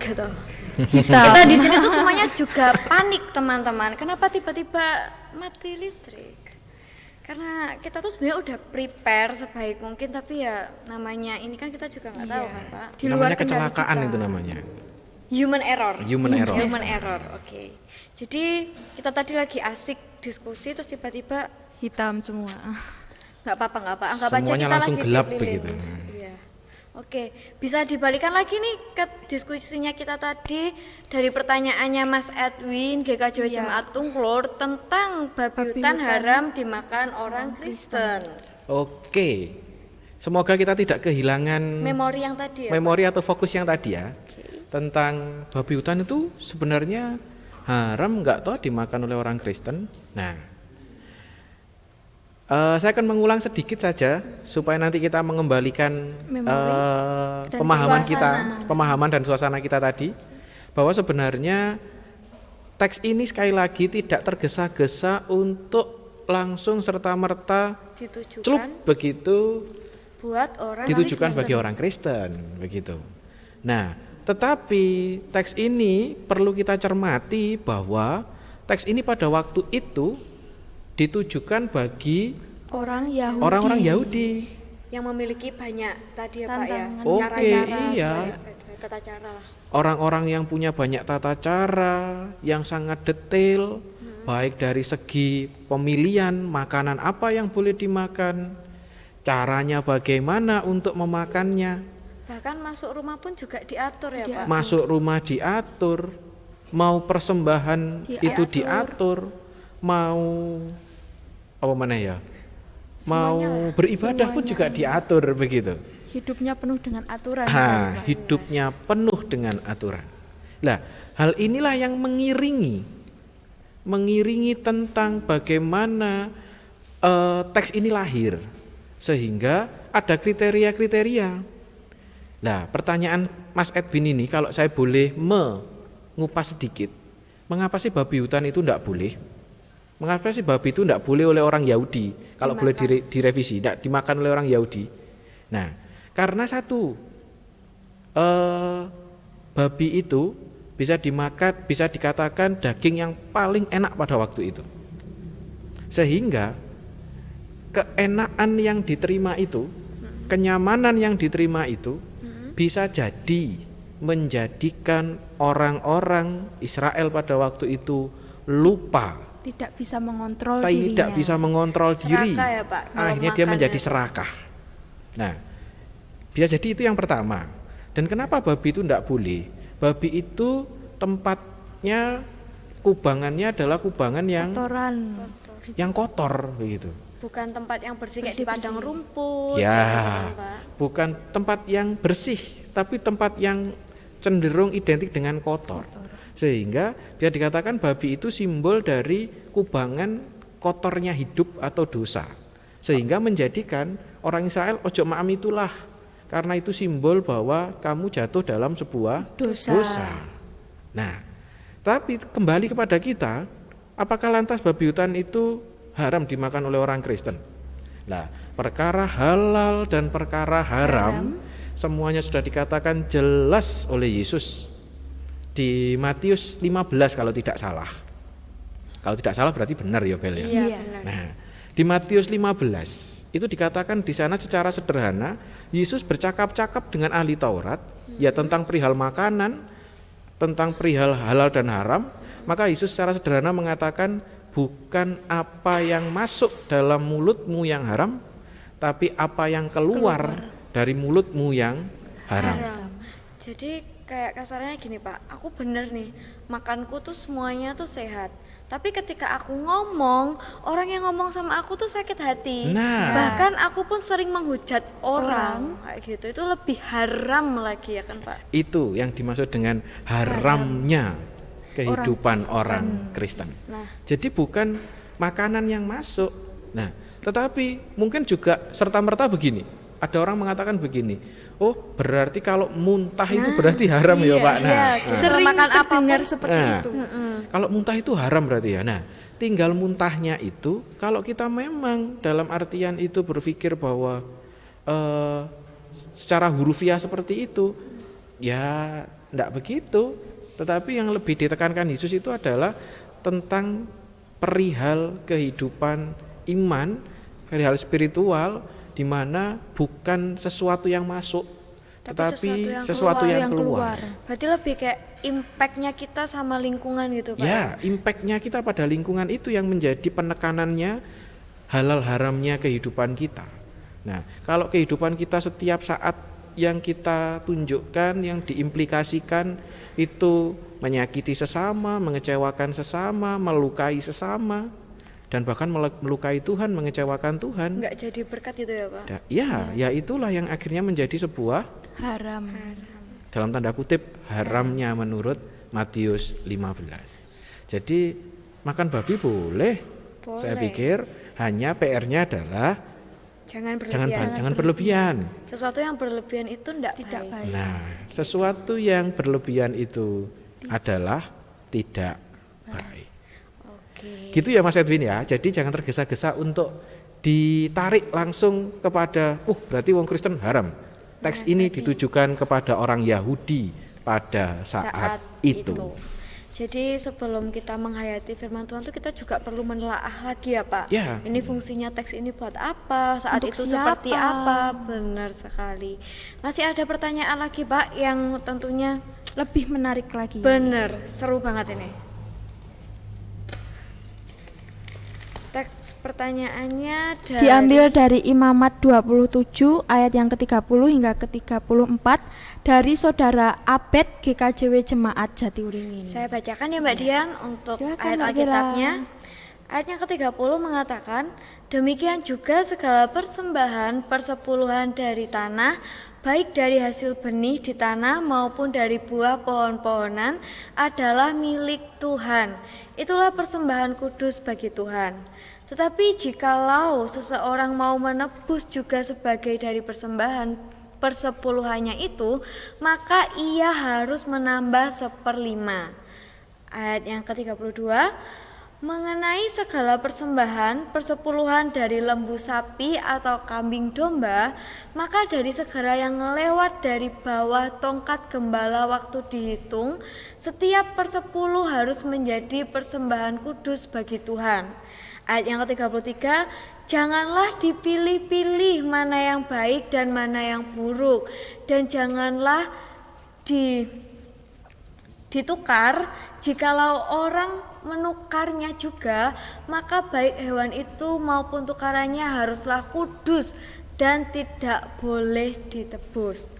gitu. Kita Kita di sini tuh semuanya juga panik teman-teman. Kenapa tiba-tiba mati listrik? Karena kita tuh sebenarnya udah prepare sebaik mungkin, tapi ya namanya ini kan kita juga nggak tahu kan Pak. Di luar namanya kendali kecelakaan kita. itu namanya. Human error. Human error. Human error. Oke. Jadi kita tadi lagi asik diskusi terus tiba-tiba hitam semua. nggak apa-apa anggap aja Semuanya kita langsung lagi gelap dikelilingi. begitu. Iya. Oke, bisa dibalikan lagi nih ke diskusinya kita tadi dari pertanyaannya Mas Edwin GKJ Iya. Jemaat Tungklor tentang babi hutan haram dimakan orang Kristen. Oke. Semoga kita tidak kehilangan Memori yang tadi ya. memori atau fokus yang tadi ya. Tentang babi hutan itu sebenarnya haram nggak toh dimakan oleh orang Kristen. Nah, saya akan mengulang sedikit saja supaya nanti kita mengembalikan Memori pemahaman suasana. kita, pemahaman dan suasana kita tadi, bahwa sebenarnya teks ini sekali lagi tidak tergesa-gesa untuk langsung serta-merta celup Ditujukan begitu buat orang ditujukan Kristen. bagi orang Kristen begitu. Nah, tetapi teks ini perlu kita cermati bahwa teks ini pada waktu itu ditujukan bagi Orang Yahudi. orang-orang Yahudi. yang memiliki banyak tadi ya Pak ya. Tantangan. Oke, Cara-cara, iya. tata cara lah. Orang-orang yang punya banyak tata cara, yang sangat detail, baik dari segi pemilihan makanan apa yang boleh dimakan, caranya bagaimana untuk memakannya. Bahkan masuk rumah pun juga diatur ya Pak. Masuk rumah diatur, mau persembahan itu diatur, mau apa mana ya, mau beribadah pun juga diatur begitu. Hidupnya penuh dengan aturan. Hidupnya penuh dengan aturan. Nah, hal inilah yang mengiringi tentang bagaimana teks ini lahir, sehingga ada kriteria-kriteria. Nah, pertanyaan Mas Edwin ini kalau saya boleh mengupas sedikit, mengapa sih babi hutan itu tidak boleh? Mengapa sih babi itu tidak boleh oleh orang Yahudi? Kalau boleh direvisi, tidak dimakan oleh orang Yahudi. Nah, karena satu, babi itu bisa dimakan, bisa dikatakan daging yang paling enak pada waktu itu. Sehingga keenakan yang diterima itu, kenyamanan yang diterima itu bisa jadi menjadikan orang-orang Israel pada waktu itu lupa, Tidak bisa mengontrol dirinya. tidak bisa mengontrol diri. Serakah ya, Pak, kalau Akhirnya dia makan menjadi itu. serakah. Nah, bisa jadi itu yang pertama. Dan kenapa babi itu tidak boleh? Babi itu tempatnya, kubangannya adalah kubangan yang kotor begitu. Bukan tempat yang bersih kayak di Bersih-bersih. padang rumput. Ya, gitu kan, Pak. bukan tempat yang bersih, tapi tempat yang cenderung identik dengan kotor. Sehingga bisa dikatakan babi itu simbol dari kubangan kotornya hidup atau dosa. Sehingga menjadikan orang Israel ojo maam itulah, karena itu simbol bahwa kamu jatuh dalam sebuah dosa. Nah, tapi kembali kepada kita, apakah lantas babi hutan itu haram dimakan oleh orang Kristen? Nah, perkara halal dan perkara haram semuanya sudah dikatakan jelas oleh Yesus di Matius 15 kalau tidak salah. Kalau tidak salah berarti benar ya Bel ya. Iya. Nah, di Matius 15 itu dikatakan di sana secara sederhana Yesus bercakap-cakap dengan ahli Taurat ya tentang perihal makanan, tentang perihal halal dan haram. Maka Yesus secara sederhana mengatakan bukan apa yang masuk dalam mulutmu yang haram, tapi apa yang keluar dari mulutmu yang haram. Jadi kayak kasarnya gini Pak, aku bener nih, makanku tuh semuanya tuh sehat. Tapi ketika aku ngomong, orang yang ngomong sama aku tuh sakit hati. Nah. Bahkan aku pun sering menghujat orang kayak gitu. Itu lebih haram lagi ya kan Pak? Itu yang dimaksud dengan haramnya kehidupan orang Kristen. Nah. Jadi bukan makanan yang masuk. Nah, tetapi mungkin juga serta-merta begini. Ada orang mengatakan begini, oh berarti kalau muntah itu berarti haram ya Pak. Nah, Iya, Sering makan terdengar apapun. seperti Nah. itu. kalau muntah itu haram berarti ya. Nah, tinggal muntahnya itu kalau kita memang dalam artian itu berpikir bahwa secara hurufiah seperti itu, ya enggak begitu. Tetapi yang lebih ditekankan Yesus itu adalah tentang perihal kehidupan iman, perihal spiritual, di mana bukan sesuatu yang masuk, tetapi sesuatu yang keluar. Berarti lebih kayak impact-nya kita sama lingkungan gitu Pak? Ya, impact-nya kita pada lingkungan itu yang menjadi penekanannya halal haramnya kehidupan kita. Nah, kalau kehidupan kita setiap saat yang kita tunjukkan, yang diimplikasikan itu menyakiti sesama, mengecewakan sesama, melukai sesama, dan bahkan melukai Tuhan, mengecewakan Tuhan. Nggak jadi berkat itu ya Pak? Ya itulah yang akhirnya menjadi sebuah Haram. dalam tanda kutip haramnya menurut Matius 15. Jadi makan babi boleh. Saya pikir hanya PR-nya adalah jangan berlebihan. Sesuatu yang berlebihan itu tidak baik. Nah, sesuatu yang berlebihan itu adalah tidak baik. Oke. Gitu ya Mas Edwin ya. Jadi jangan tergesa-gesa untuk ditarik langsung kepada berarti wong Kristen haram. Teks ini ditujukan kepada orang Yahudi pada saat itu. Jadi sebelum kita menghayati firman Tuhan itu kita juga perlu menelaah lagi ya Pak. Ya. Ini fungsinya teks ini buat apa, saat Untuk itu siapa? seperti apa. Benar sekali. Masih ada pertanyaan lagi Pak yang tentunya Lebih menarik lagi. benar, seru banget ini. Teks pertanyaannya dari Diambil dari Imamat 27 ayat yang ke-30 hingga ke-34 dari Saudara Abed GKJW Jemaat Jatiuringin. Saya bacakan ya Mbak Dian untuk Silakan, ayat Mbak Alkitabnya. Ayat yang ke-30 mengatakan, demikian juga segala persembahan persepuluhan dari tanah, baik dari hasil benih di tanah maupun dari buah pohon-pohonan adalah milik Tuhan. Itulah persembahan kudus bagi Tuhan. Tetapi jikalau seseorang mau menebus juga sebagai dari persembahan persepuluhannya itu, maka ia harus menambah 1/5. Ayat yang ke-32, mengenai segala persembahan persepuluhan dari lembu sapi atau kambing domba, maka dari segala yang lewat dari bawah tongkat gembala waktu dihitung, setiap persepuluh harus menjadi persembahan kudus bagi Tuhan. Ayat yang ke-33, janganlah dipilih-pilih mana yang baik dan mana yang buruk, dan janganlah ditukar. Jikalau orang menukarnya juga, maka baik hewan itu maupun tukarannya haruslah kudus dan tidak boleh ditebus.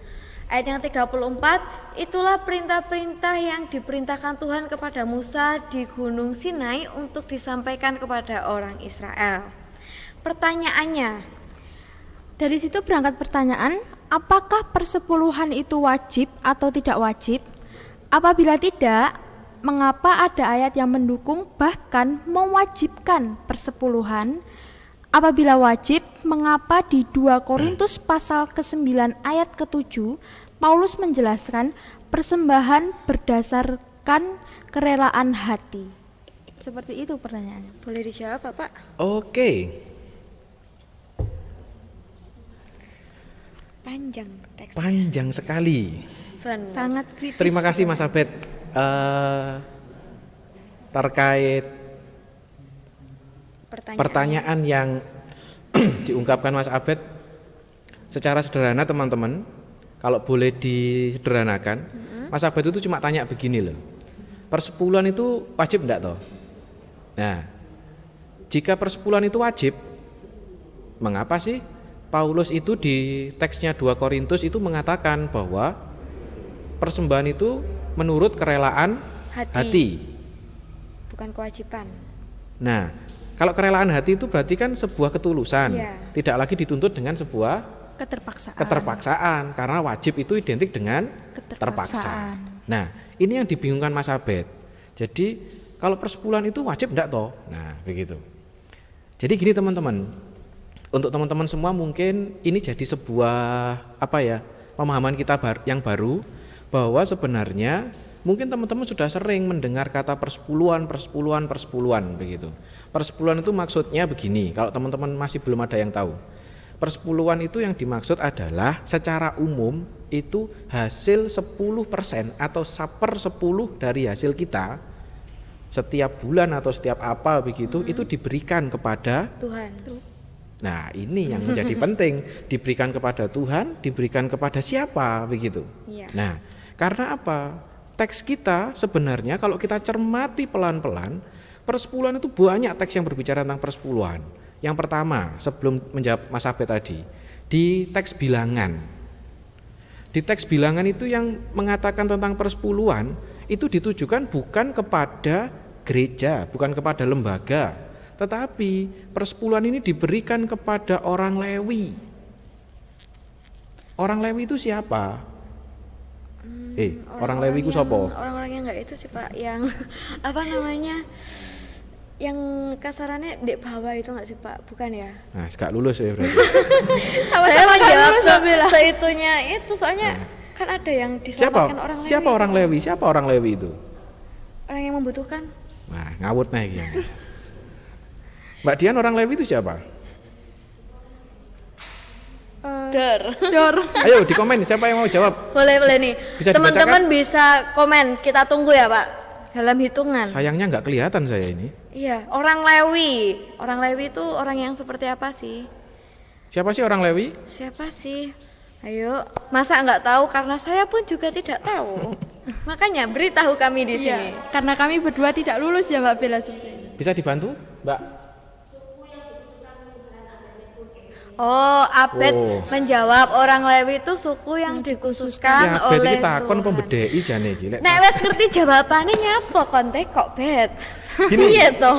Ayat yang 34, itulah perintah-perintah yang diperintahkan Tuhan kepada Musa di Gunung Sinai untuk disampaikan kepada orang Israel. Pertanyaannya, Dari situ berangkat pertanyaan, apakah persepuluhan itu wajib atau tidak wajib? Apabila tidak, mengapa ada ayat yang mendukung bahkan mewajibkan persepuluhan? Apabila wajib, mengapa di 2 Korintus pasal ke-9 ayat ke-7 Paulus menjelaskan persembahan berdasarkan kerelaan hati? Seperti itu pertanyaannya. boleh dijawab Bapak? Oke. Panjang teks. Panjang sekali. Benar. Sangat kritis. Terima kasih Mas Abed terkait pertanyaan yang diungkapkan Mas Abed secara sederhana teman-teman. Kalau boleh disederhanakan, Mas Abed itu cuma tanya begini loh, persepuluhan itu wajib enggak toh? Nah, jika persepuluhan itu wajib, mengapa sih Paulus itu di teksnya 2 Korintus itu mengatakan bahwa persembahan itu menurut kerelaan hati. Bukan kewajiban. Nah, kalau kerelaan hati itu berarti kan sebuah ketulusan, Iya. tidak lagi dituntut dengan sebuah keterpaksaan, karena wajib itu identik dengan terpaksa. Nah, ini yang dibingungkan Mas Abed. Jadi kalau persepuluhan itu wajib enggak toh? Nah, begitu. Jadi gini teman-teman, untuk teman-teman semua mungkin ini jadi sebuah pemahaman kita yang baru, bahwa sebenarnya mungkin teman-teman sudah sering mendengar kata persepuluhan begitu. Persepuluhan itu maksudnya begini, kalau teman-teman masih belum ada yang tahu. Persepuluhan itu yang dimaksud adalah secara umum itu hasil 10% atau 1/10 dari hasil kita setiap bulan atau setiap apa begitu itu diberikan kepada Tuhan. Nah, ini yang menjadi penting, diberikan kepada Tuhan, diberikan kepada siapa begitu. Iya. Nah, karena apa? Teks kita sebenarnya kalau kita cermati pelan-pelan, persepuluhan itu banyak teks yang berbicara tentang persepuluhan. Yang pertama, sebelum menjawab Mas Abed tadi, di teks Bilangan. Di teks Bilangan itu yang mengatakan tentang persepuluhan itu ditujukan bukan kepada gereja, bukan kepada lembaga, tetapi persepuluhan ini diberikan kepada orang Lewi. Orang Lewi itu siapa? Orang Lewi itu siapa? Orang-orang yang enggak itu sih Pak, yang apa namanya? Yang kasarannya di bawah itu enggak sih Pak? Bukan ya? Nah, gak lulus ya berarti. Saya menjawab seitunya itu soalnya kan ada yang diselamatkan orang Lewi. Siapa orang Lewi? Siapa orang Lewi itu? Orang yang membutuhkan. Nah, ngawut nih ya. Mbak Dian, orang Lewi itu siapa? Dor. Ayo di komen siapa yang mau jawab. Boleh nih. Bisa Teman-teman bisa komen, kita tunggu ya Pak. Dalam hitungan. Sayangnya nggak kelihatan saya ini. Iya, orang Lewi. Orang Lewi itu orang yang seperti apa sih? Siapa sih orang Lewi? Siapa sih? Ayo, masa nggak tahu karena saya pun juga tidak tahu. Makanya beritahu kami di sini. Iya, karena kami berdua tidak lulus ya Mbak Bella seperti itu. Bisa dibantu, Mbak? Oh, Abed Oh. menjawab orang Lewi itu suku yang dikhususkan Ya, Bet oleh iki takon apa Tuhan. bedheki jane iki. Lek Nek wes ngerti jawabannya nyapa kontek kok Bet. Gini. Iya toh.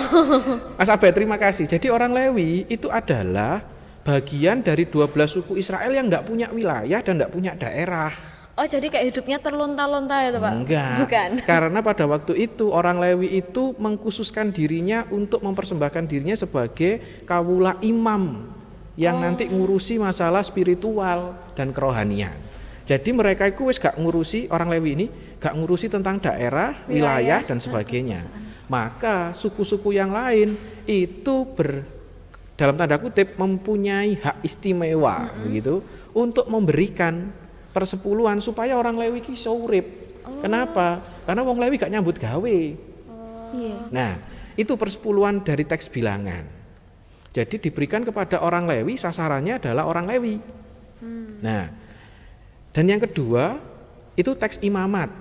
Mas Abed, terima kasih. Jadi orang Lewi itu adalah bagian dari 12 suku Israel yang nggak punya wilayah dan nggak punya daerah. Oh, jadi kayak hidupnya terlunta-lunta itu, Pak? Enggak. Bukan. Karena pada waktu itu orang Lewi itu mengkhususkan dirinya untuk mempersembahkan dirinya sebagai kawula imam yang nanti ngurusi masalah spiritual dan kerohanian. Jadi mereka itu wis gak ngurusi, orang Lewi ini gak ngurusi tentang daerah, wilayah dan sebagainya. Maka suku-suku yang lain itu dalam tanda kutip mempunyai hak istimewa begitu untuk memberikan persepuluhan supaya orang Lewi ki iso urip. Kenapa? Karena wong Lewi gak nyambut gawe. Iya. Nah, itu persepuluhan dari teks Bilangan. Jadi diberikan kepada orang Lewi, sasarannya adalah orang Lewi. Nah, dan yang kedua itu teks Imamat.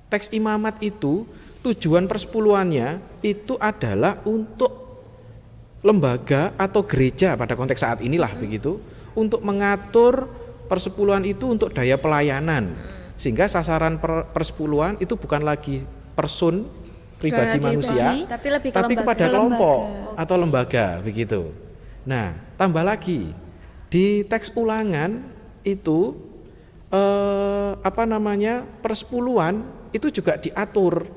Teks Imamat itu tujuan persepuluhannya itu adalah untuk lembaga atau gereja pada konteks saat inilah begitu, untuk mengatur persepuluhan itu untuk daya pelayanan, sehingga sasaran persepuluhan itu bukan lagi person pribadi manusia, tapi lebih ke tapi lembaga. kepada kelompok atau lembaga begitu. Nah, tambah lagi di teks Ulangan itu persepuluhan itu juga diatur.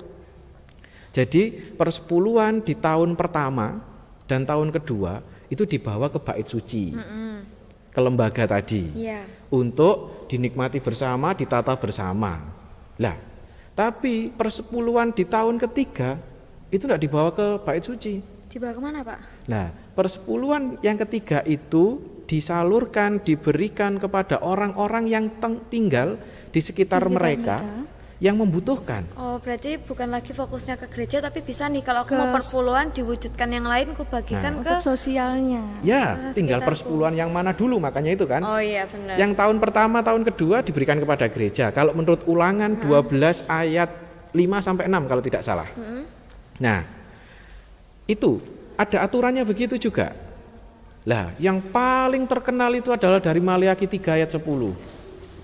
Jadi persepuluhan di tahun pertama dan tahun kedua itu dibawa ke bait suci, ke lembaga tadi, untuk dinikmati bersama, ditata bersama. Lah, tapi persepuluhan di tahun ketiga itu tidak dibawa ke bait suci. Dibawa kemana Pak? Nah, persepuluhan yang ketiga itu disalurkan, diberikan kepada orang-orang yang tinggal di sekitar mereka yang membutuhkan. Oh, berarti bukan lagi fokusnya ke gereja, tapi bisa nih kalau aku mau perpuluhan diwujudkan yang lain, ku bagikan ke Untuk sosialnya. Ya, tinggal persepuluhan yang mana dulu, makanya itu kan. Oh iya benar. Yang tahun pertama, tahun kedua diberikan kepada gereja. Kalau menurut Ulangan 12 ayat 5 sampai 6 kalau tidak salah. Nah, itu ada aturannya begitu juga. Lah, yang paling terkenal itu adalah dari Maliaki 3 ayat 10.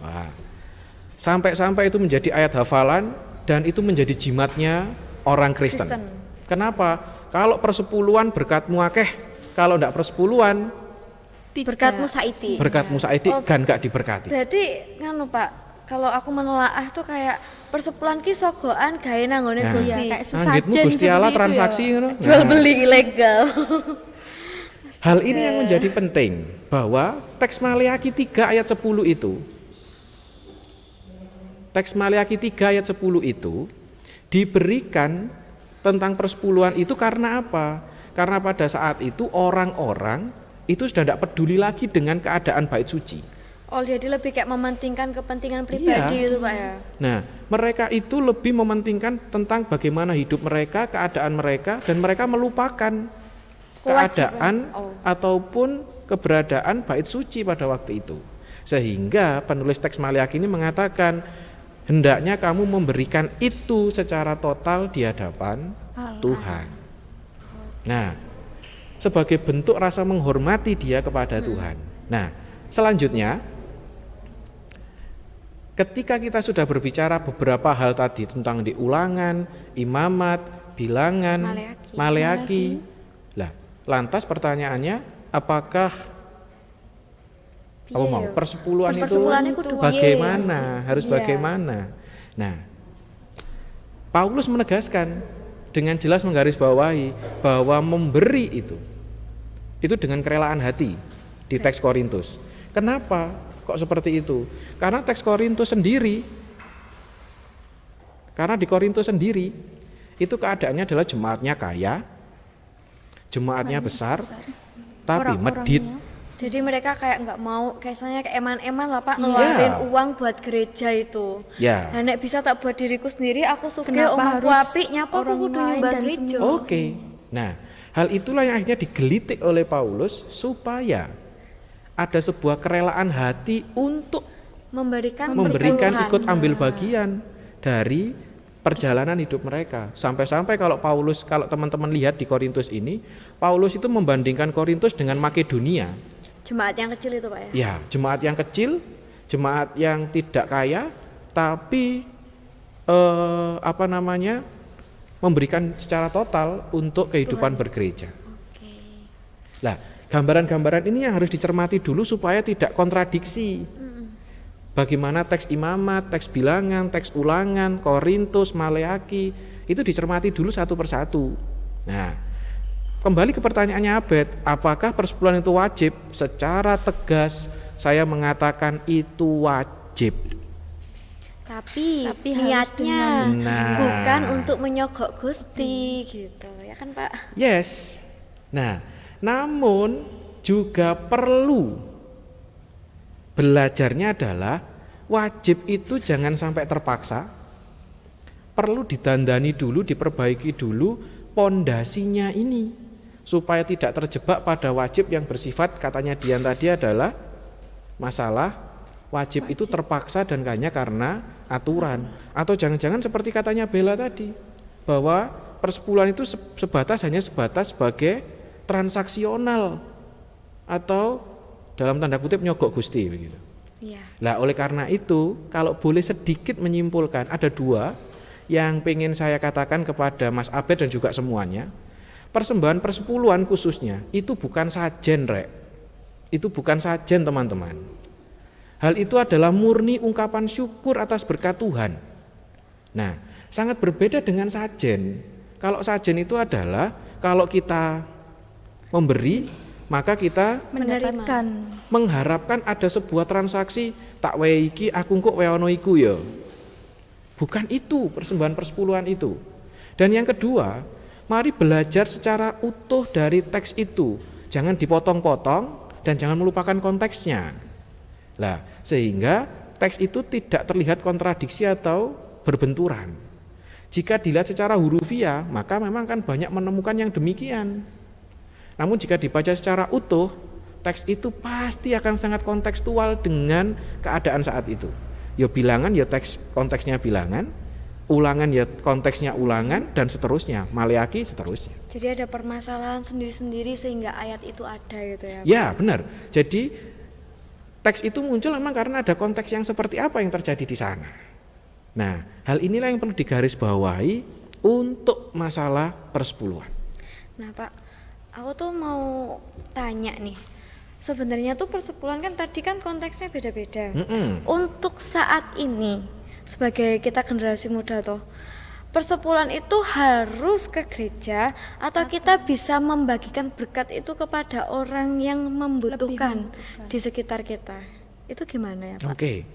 Wah. Sampai-sampai itu menjadi ayat hafalan dan itu menjadi jimatnya orang Kristen. Kenapa? Kalau persepuluhan berkatmu akeh, kalau enggak persepuluhan berkatmu saiti. berkatmu saidi kan gak diberkati. Berarti nganu Pak, kalau aku menelaah tuh kayak persepuluhan ki sogoan gawe nanggone Nah. Gusti. Iya, kayak Anggitmu sesajen Gusti Allah seperti itu transaksi ya. ngono. Jual Nah, beli ilegal. hal ini yang menjadi penting bahwa teks Maliaki 3 ayat 10 itu diberikan tentang persepuluhan itu karena apa? Karena pada saat itu orang-orang itu sudah tidak peduli lagi dengan keadaan bait suci. Oh, jadi lebih kayak mementingkan kepentingan pribadi Iya. itu Pak ya. Nah, mereka itu lebih mementingkan tentang bagaimana hidup mereka, keadaan mereka, dan mereka melupakan keadaan ataupun keberadaan bait suci pada waktu itu. Sehingga penulis teks Maliaki ini mengatakan, hendaknya kamu memberikan itu secara total di hadapan Tuhan. Nah, sebagai bentuk rasa menghormati dia kepada Tuhan. Nah, selanjutnya ketika kita sudah berbicara beberapa hal tadi tentang di Ulangan, Imamat, Bilangan, Maleaki. Lah, lantas pertanyaannya, apakah apa mau persepuluhan itu bagaimana? Harus bagaimana? Nah, Paulus menegaskan dengan jelas menggarisbawahi bahwa memberi itu dengan kerelaan hati di teks Korintus. Kenapa kok seperti itu? Karena teks Korintus sendiri, karena di Korintus sendiri itu keadaannya adalah jemaatnya kaya, jemaatnya besar, tapi medit. Jadi mereka kayak nggak mau, kayaknya kayak eman-eman lah Pak, ngeluarin uang buat gereja itu. Ya. Nah, nek bisa tak buat diriku sendiri, aku sugih Kenapa omahku harus apik, nyapa aku orang kudu lain nyumbang dan gereja. Oke. Nah, hal itulah yang akhirnya digelitik oleh Paulus supaya ada sebuah kerelaan hati untuk memberikan ikut ambil bagian dari perjalanan hidup mereka. Sampai-sampai kalau teman-teman lihat di Korintus ini, Paulus itu membandingkan Korintus dengan Makedonia. Jemaat yang kecil itu Pak ya? Ya, jemaat yang kecil, jemaat yang tidak kaya, tapi memberikan secara total untuk kehidupan bergereja. Lah, gambaran-gambaran ini yang harus dicermati dulu supaya tidak kontradiksi. Bagaimana teks Imamat, teks Bilangan, teks Ulangan, Korintus, Maleaki itu dicermati dulu satu persatu. Nah, kembali ke pertanyaannya Abed, apakah persepuluhan itu wajib? Secara tegas saya mengatakan itu wajib. Tapi niatnya bukan untuk menyogok Gusti gitu, ya kan Pak? Yes. Nah, namun juga perlu belajarnya adalah wajib itu jangan sampai terpaksa. Perlu didandani dulu, diperbaiki dulu pondasinya ini supaya tidak terjebak pada wajib yang bersifat, katanya Dian tadi adalah masalah wajib itu terpaksa dan hanya karena aturan, atau jangan-jangan seperti katanya Bella tadi bahwa persepuluhan itu hanya sebatas sebagai transaksional atau dalam tanda kutip nyogok Gusti begitu. Iya. Lah oleh karena itu kalau boleh sedikit menyimpulkan, ada dua yang pengen saya katakan kepada Mas Abed dan juga semuanya. Persembahan persepuluhan khususnya itu bukan sajen, itu bukan sajen teman-teman. Hal itu adalah murni ungkapan syukur atas berkat Tuhan. Nah, sangat berbeda dengan sajen. Kalau sajen itu adalah kalau kita memberi, maka kita mengharapkan ada sebuah transaksi, tak wae iki aku kok weono iku ya. Bukan itu persembahan persepuluhan itu. Dan yang kedua, mari belajar secara utuh dari teks itu. Jangan dipotong-potong dan jangan melupakan konteksnya. Lah, sehingga teks itu tidak terlihat kontradiksi atau berbenturan. Jika dilihat secara hurufiah, maka memang kan banyak menemukan yang demikian. Namun jika dibaca secara utuh, teks itu pasti akan sangat kontekstual dengan keadaan saat itu. Ya Bilangan ya konteksnya Bilangan, Ulangan ya konteksnya Ulangan, dan seterusnya, Maleaki seterusnya. Jadi ada permasalahan sendiri-sendiri sehingga ayat itu ada gitu ya. Ya benar. Jadi teks itu muncul memang karena ada konteks yang seperti apa yang terjadi di sana. Nah, hal inilah yang perlu digarisbawahi untuk masalah persepuluhan. Nah Pak, aku tuh mau tanya nih, sebenarnya tuh persepuluhan kan tadi kan konteksnya beda-beda. Untuk saat ini, sebagai kita generasi muda tuh, persepuluhan itu harus ke gereja atau kita bisa membagikan berkat itu kepada orang yang membutuhkan di sekitar kita. Itu gimana ya Pak? Oke.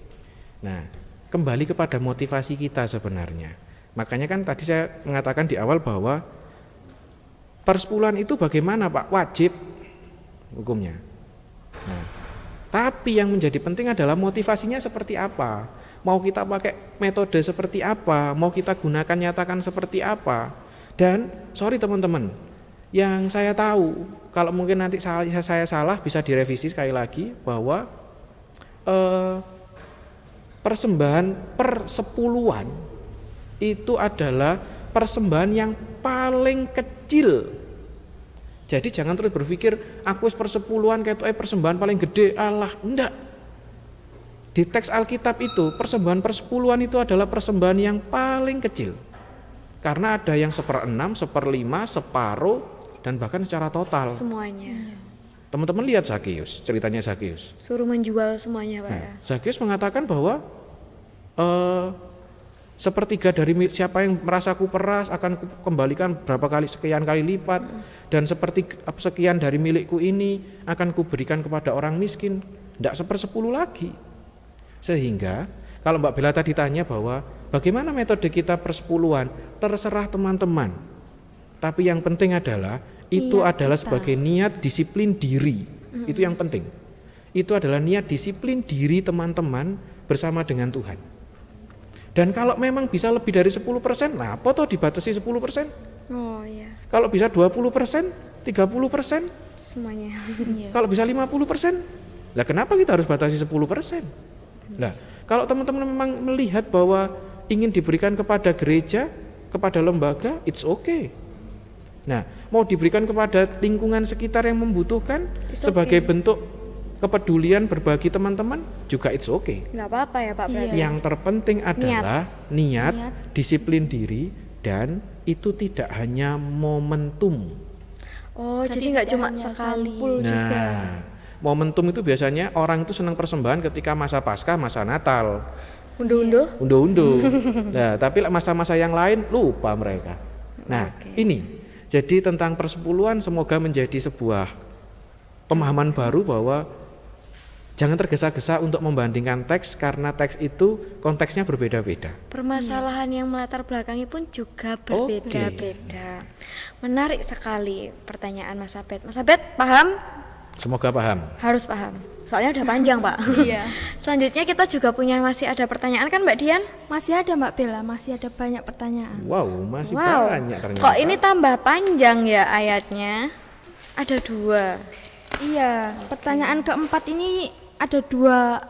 Nah, kembali kepada motivasi kita sebenarnya. Makanya kan tadi saya mengatakan di awal bahwa persepuluhan itu bagaimana Pak? Wajib hukumnya. Nah, Tapi yang menjadi penting adalah motivasinya seperti apa. Mau kita pakai metode seperti apa, mau kita gunakan nyatakan seperti apa. Dan sorry teman-teman, yang saya tahu, kalau mungkin nanti saya salah bisa direvisi sekali lagi bahwa persembahan persepuluhan itu adalah persembahan yang paling kecil. Jadi jangan terus berpikir aku persepuluhan kayak persembahan paling gede, Allah, enggak. Di teks Alkitab itu persembahan persepuluhan itu adalah persembahan yang paling kecil. Karena ada yang 1/6, 1/5, separuh, dan bahkan secara total. Semuanya. Teman-teman lihat Zakeus, ceritanya Zakeus. Suruh menjual semuanya, Pak. Nah, Zakeus mengatakan bahwa sepertiga dari siapa yang merasa kuperas akan kembalikan berapa kali sekian kali lipat, dan sekian dari milikku ini akan kuberikan kepada orang miskin, tidak 1/10 lagi. Sehingga kalau Mbak Bella tadi tanya bahwa bagaimana metode kita persepuluhan, terserah teman-teman. Tapi yang penting adalah itu adalah sebagai niat disiplin diri. Itu yang penting. Itu adalah niat disiplin diri teman-teman bersama dengan Tuhan. Dan kalau memang bisa lebih dari 10%, nah apa toh dibatasi 10%? Oh iya, Kalau bisa 20%, 30%, semuanya. kalau bisa 50%, lah kenapa kita harus batasi 10%? Nah, kalau teman-teman memang melihat bahwa ingin diberikan kepada gereja, kepada lembaga, it's okay. Nah, mau diberikan kepada lingkungan sekitar yang membutuhkan sebagai bentuk kepedulian berbagi teman-teman, juga it's okay. Nggak apa-apa ya Pak berarti. Yang terpenting adalah niat, disiplin diri, dan itu tidak hanya momentum. Oh, jadi nggak cuma sekali. Nah, momentum itu biasanya orang itu senang persembahan ketika masa Paskah, masa Natal, Unduh-unduh. Nah, tapi masa-masa yang lain lupa mereka. Nah, ini jadi tentang persepuluhan semoga menjadi sebuah pemahaman baru bahwa jangan tergesa-gesa untuk membandingkan teks karena teks itu konteksnya berbeda-beda. Permasalahan yang melatar belakangi pun juga berbeda-beda. Menarik sekali pertanyaan Mas Abed. Mas Abed paham? Semoga paham. Harus paham. Soalnya udah panjang, Pak. Iya. Selanjutnya kita juga masih ada pertanyaan kan Mbak Dian? Masih ada Mbak Bella, masih ada banyak pertanyaan. Wow, masih banyak ternyata. Kok ini tambah panjang ya ayatnya? Ada 2. Iya, pertanyaan keempat ini ada 2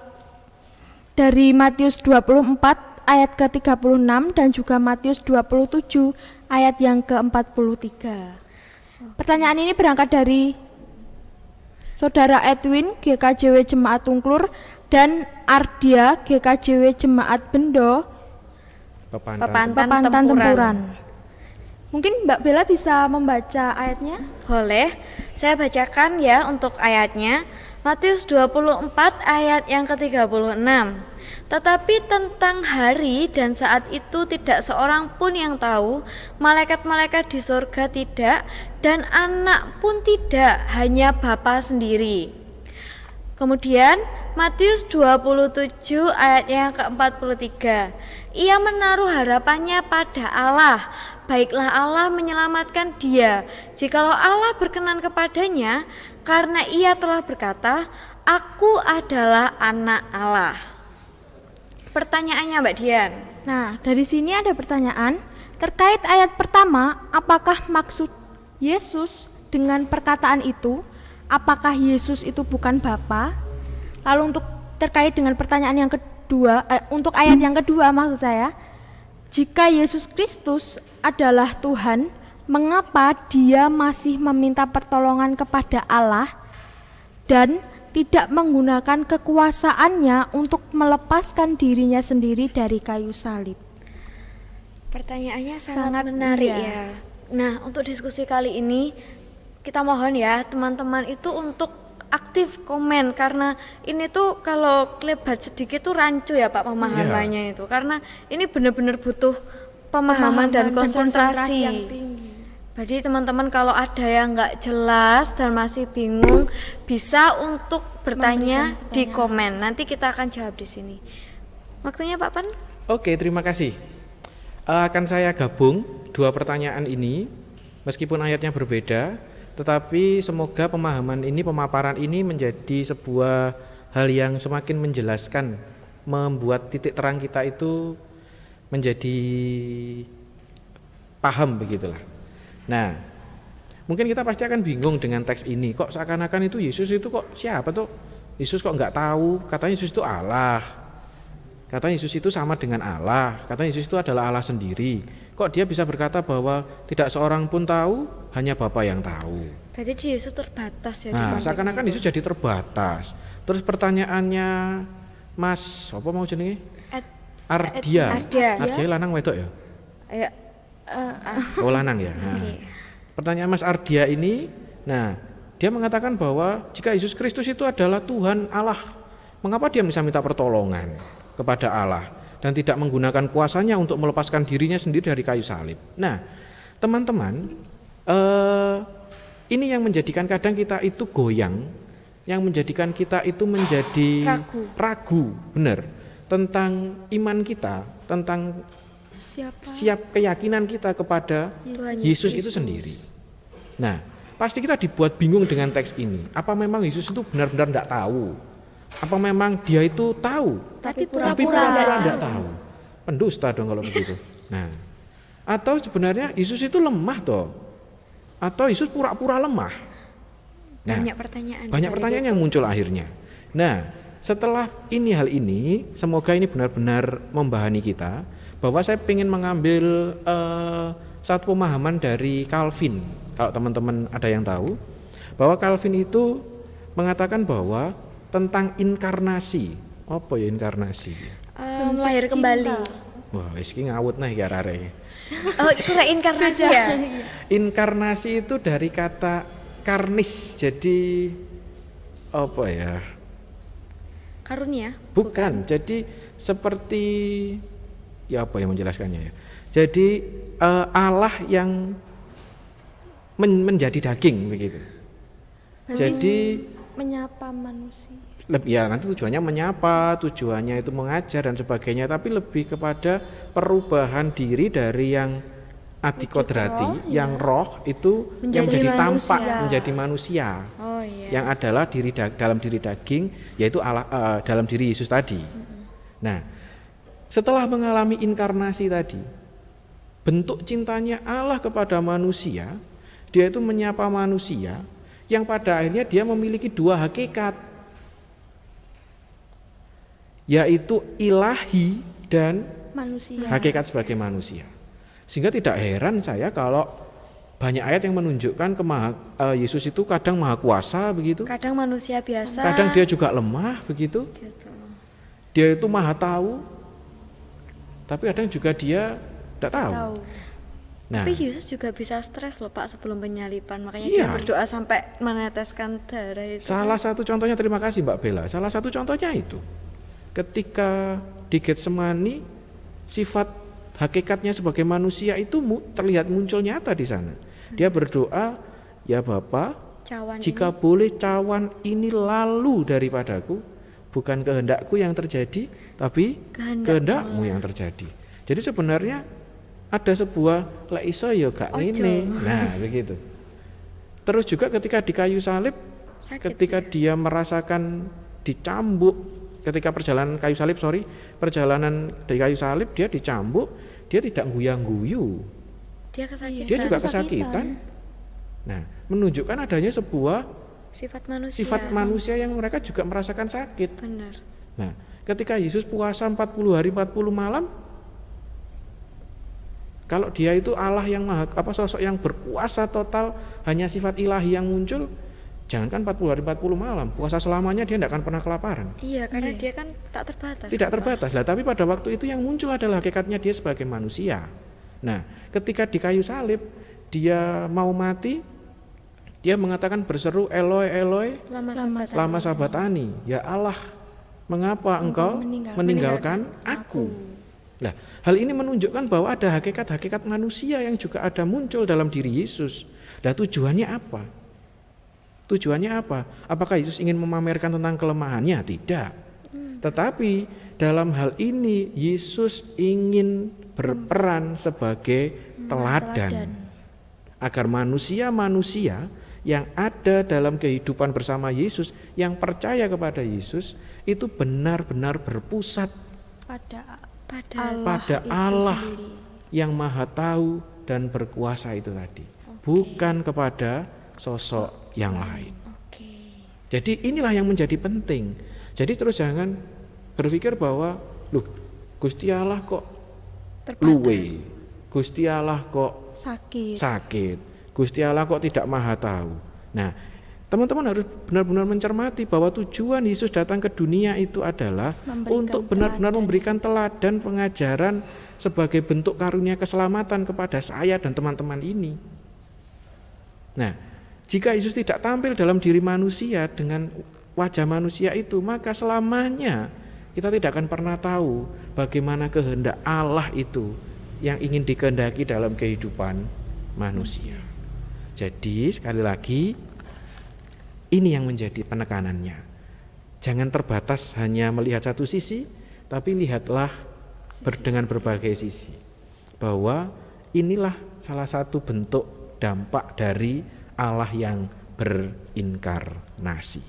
dari Matius 24 ayat ke-36 dan juga Matius 27 ayat yang ke-43. Pertanyaan ini berangkat dari Saudara Edwin GKJW Jemaat Tungklur dan Ardia GKJW Jemaat Bendo Pepantan Tempuran. Mungkin Mbak Bella bisa membaca ayatnya? Boleh. Saya bacakan ya untuk ayatnya. Matius 24 ayat yang ke-36. Tetapi tentang hari dan saat itu tidak seorang pun yang tahu, malaikat-malaikat di surga tidak, dan anak pun tidak, hanya Bapa sendiri. Kemudian Matius 27 ayat yang ke-43. Ia menaruh harapannya pada Allah. Baiklah Allah menyelamatkan dia, jikalau Allah berkenan kepadanya, karena ia telah berkata, Aku adalah anak Allah. Pertanyaannya Mbak Dian. Nah, dari sini ada pertanyaan terkait ayat pertama, apakah maksud Yesus dengan perkataan itu? Apakah Yesus itu bukan Bapa? Lalu untuk terkait dengan pertanyaan yang kedua, untuk ayat yang kedua maksud saya, jika Yesus Kristus adalah Tuhan, mengapa dia masih meminta pertolongan kepada Allah dan tidak menggunakan kekuasaannya untuk melepaskan dirinya sendiri dari kayu salib? Pertanyaannya sangat menarik ya. Nah, untuk diskusi kali ini kita mohon ya teman-teman itu untuk aktif komen, karena ini tuh kalau kelebat sedikit tuh rancu ya Pak pemahamannya itu, karena ini benar-benar butuh pemahaman dan konsentrasi yang tinggi. Jadi teman-teman kalau ada yang nggak jelas dan masih bingung bisa untuk bertanya di komen, nanti kita akan jawab di sini. Waktunya Pak Pan. Oke, terima kasih. Akan saya gabung 2 pertanyaan ini meskipun ayatnya berbeda, tetapi semoga pemahaman ini, pemaparan ini menjadi sebuah hal yang semakin menjelaskan, membuat titik terang kita itu menjadi paham begitulah. Nah, mungkin kita pasti akan bingung dengan teks ini. Kok seakan-akan itu Yesus itu kok siapa tuh? Yesus kok nggak tahu? Katanya Yesus itu Allah. Katanya Yesus itu sama dengan Allah. Katanya Yesus itu adalah Allah sendiri. Kok dia bisa berkata bahwa tidak seorang pun tahu, hanya Bapa yang tahu. Berarti Yesus terbatas ya. Nah, seakan-akan Yesus jadi terbatas. Terus pertanyaannya Mas, apa mau jenenge? Ardia. Ardia lanang wedok ya? Ya. Oh lanang ya. Nah, pertanyaan Mas Ardia ini, nah dia mengatakan bahwa jika Yesus Kristus itu adalah Tuhan Allah, mengapa dia bisa minta pertolongan kepada Allah dan tidak menggunakan kuasanya untuk melepaskan dirinya sendiri dari kayu salib? Nah, teman-teman, ini yang menjadikan kadang kita itu goyang, yang menjadikan kita itu menjadi ragu, benar, tentang iman kita, tentang siap keyakinan kita kepada Yesus itu sendiri. Nah, pasti kita dibuat bingung dengan teks ini. Apa memang Yesus itu benar-benar tidak tahu? Apa memang dia itu tahu? Tapi pura-pura tidak tahu. Pendusta dong kalau begitu. Nah, atau sebenarnya Yesus itu lemah toh? Atau Yesus pura-pura lemah? Nah, banyak pertanyaan yang muncul akhirnya. Nah, setelah hal ini, semoga ini benar-benar membahani kita, bahwa saya ingin mengambil satu pemahaman dari Calvin. Kalau teman-teman ada yang tahu, bahwa Calvin itu mengatakan bahwa tentang inkarnasi. Apa ya inkarnasi? Lahir kembali. Wah, wis ki ngawut nah iki arek. Oh, itu reinkarnasi ya? Inkarnasi itu dari kata karnis, jadi apa ya? Karunia? Bukan. Jadi seperti ya apa yang menjelaskannya ya? Jadi Allah yang menjadi daging begitu. Jadi menyapa manusia. Ya nanti tujuannya menyapa, tujuannya itu mengajar dan sebagainya, tapi lebih kepada perubahan diri dari yang adikodrati, yang roh itu yang menjadi tampak menjadi manusia. Oh, iya. Yang adalah dalam diri daging, yaitu Allah, dalam diri Yesus tadi. Nah, setelah mengalami inkarnasi tadi, bentuk cintanya Allah kepada manusia, dia itu menyapa manusia yang pada akhirnya dia memiliki dua hakikat, yaitu ilahi dan manusia. Hakikat sebagai manusia. Sehingga tidak heran saya kalau banyak ayat yang menunjukkan Yesus itu kadang maha kuasa begitu, kadang manusia biasa, kadang dia juga lemah begitu. Dia itu maha tahu, tapi kadang juga dia tidak tahu. Nah, tapi Yesus juga bisa stres loh Pak sebelum penyaliban, makanya dia berdoa sampai meneteskan darah itu. Salah satu contohnya, terima kasih Mbak Bella, salah satu contohnya itu ketika di Getsemani, sifat hakikatnya sebagai manusia itu terlihat muncul nyata di sana. Dia berdoa, ya Bapa, jika boleh cawan ini lalu daripadaku, bukan kehendakku yang terjadi, tapi kehendakmu yang terjadi. Jadi sebenarnya ada sebuah lek iso ya gak ngene. Nah, begitu. Terus juga ketika di kayu salib, ketika dia merasakan dicambuk, ketika perjalanan di kayu salib dia dicambuk, dia tidak guyang-guyu. Dia juga kesakitan. Nah, menunjukkan adanya sebuah sifat manusia yang mereka juga merasakan sakit. Benar. Nah, ketika Yesus puasa 40 hari 40 malam, kalau dia itu Allah yang sosok yang berkuasa total, hanya sifat ilahi yang muncul, jangankan 40 hari 40 malam, puasa selamanya dia tidak akan pernah kelaparan. Iya, karena dia kan tak terbatas. Tidak terbatas lah, tapi pada waktu itu yang muncul adalah hakikatnya dia sebagai manusia. Nah, ketika di kayu salib dia mau mati, dia mengatakan berseru Eloi Eloi lama sabatani, ya Allah, mengapa engkau meninggalkan aku? Nah, hal ini menunjukkan bahwa ada hakikat-hakikat manusia yang juga ada muncul dalam diri Yesus. Nah, tujuannya apa? Tujuannya apa? Apakah Yesus ingin memamerkan tentang kelemahannya? Tidak. Tetapi dalam hal ini Yesus ingin berperan sebagai teladan agar manusia-manusia yang ada dalam kehidupan bersama Yesus, yang percaya kepada Yesus, itu benar-benar berpusat pada pada itu Allah sendiri. yang maha tahu dan berkuasa itu tadi, bukan kepada sosok yang lain. Oke. Jadi inilah yang menjadi penting. Jadi terus jangan berpikir bahwa loh, Gusti Allah kok luwe, Gusti Allah kok sakit, Gusti Allah kok tidak maha tahu. Nah, teman-teman harus benar-benar mencermati bahwa tujuan Yesus datang ke dunia itu adalah untuk benar-benar memberikan teladan pengajaran sebagai bentuk karunia keselamatan kepada saya dan teman-teman ini. Nah, jika Yesus tidak tampil dalam diri manusia dengan wajah manusia itu, maka selamanya kita tidak akan pernah tahu bagaimana kehendak Allah itu yang ingin dikehendaki dalam kehidupan manusia. Jadi sekali lagi, ini yang menjadi penekanannya. Jangan terbatas hanya melihat satu sisi, tapi lihatlah dengan berbagai sisi. Bahwa inilah salah satu bentuk dampak dari Allah yang berinkarnasi.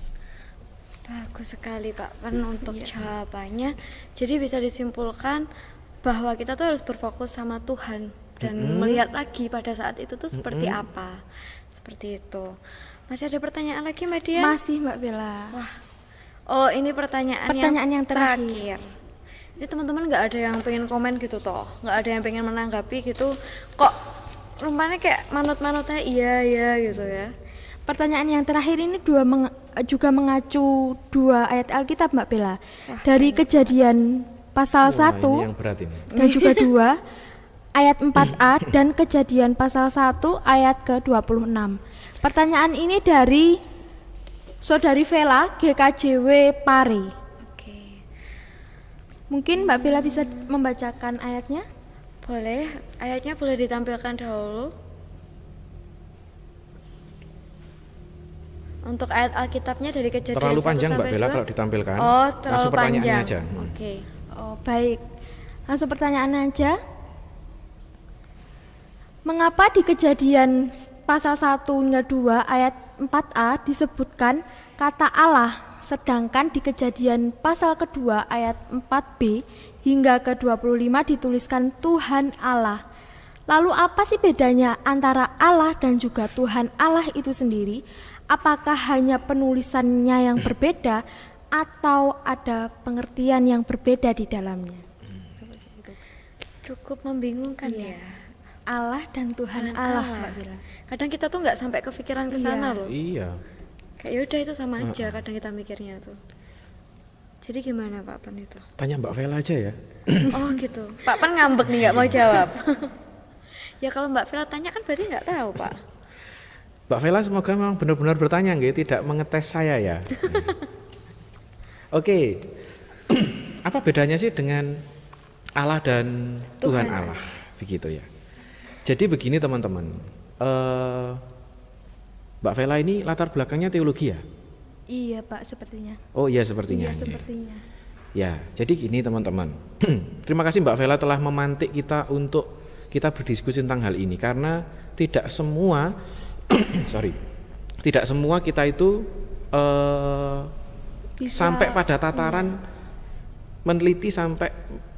Bagus sekali Pak Pen untuk jawabannya. Jadi bisa disimpulkan bahwa kita tuh harus berfokus sama Tuhan dan melihat lagi pada saat itu tuh seperti apa. Seperti itu. Masih ada pertanyaan lagi Mbak Dian? Masih Mbak Bella. Wah. Oh, ini pertanyaan yang terakhir. Ini teman-teman nggak ada yang pengen komen gitu toh, nggak ada yang pengen menanggapi gitu. Kok rupanya kayak manut-manutnya iya gitu ya. Pertanyaan yang terakhir ini juga mengacu 2 ayat Alkitab Mbak Bella. Dari Kejadian pasal 1 ini yang berat ini. dan juga 2 ayat 4a dan Kejadian pasal 1 ayat ke-26. Pertanyaan ini dari Saudari Vela GKJW Pare. Oke. Mungkin Mbak Bella bisa membacakan ayatnya? Boleh, ayatnya boleh ditampilkan dahulu. Untuk ayat Alkitabnya dari Kejadian Terlalu 1 panjang Mbak sampai Bella 2. kalau ditampilkan. Oh, terlalu Langsung pertanyaannya panjang. aja. Oke. Oh, baik. Langsung pertanyaan aja. Mengapa di Kejadian pasal 1 hingga 2 ayat 4a disebutkan kata Allah, sedangkan di Kejadian pasal kedua ayat 4b hingga ke-25 dituliskan Tuhan Allah. Lalu apa sih bedanya antara Allah dan juga Tuhan Allah itu sendiri? Apakah hanya penulisannya yang berbeda atau ada pengertian yang berbeda di dalamnya? Cukup membingungkan ya. Allah dan Tuhan Allah, Mbak Bella. Kadang kita tuh nggak sampai kepikiran ke sana loh. Iya. Kayak yaudah itu sama aja kadang kita mikirnya tuh. Jadi gimana Pak Pen itu? Tanya Mbak Vela aja ya. Oh gitu. Pak Pen ngambek nih nggak mau jawab. Ya kalau Mbak Vela tanya kan berarti nggak tahu Pak. Mbak Vela semoga memang benar-benar bertanya nggih, tidak mengetes saya ya. Oke. Apa bedanya sih dengan Allah dan Tuhan Allah? Begitu ya. Jadi begini teman-teman. Mbak Vela ini latar belakangnya teologi ya? Iya Pak, sepertinya. Oh iya sepertinya. Iya sepertinya. Ya, jadi gini teman-teman. Terima kasih Mbak Vela telah memantik kita untuk kita berdiskusi tentang hal ini, karena tidak semua tidak semua kita itu sampai pada tataran meneliti sampai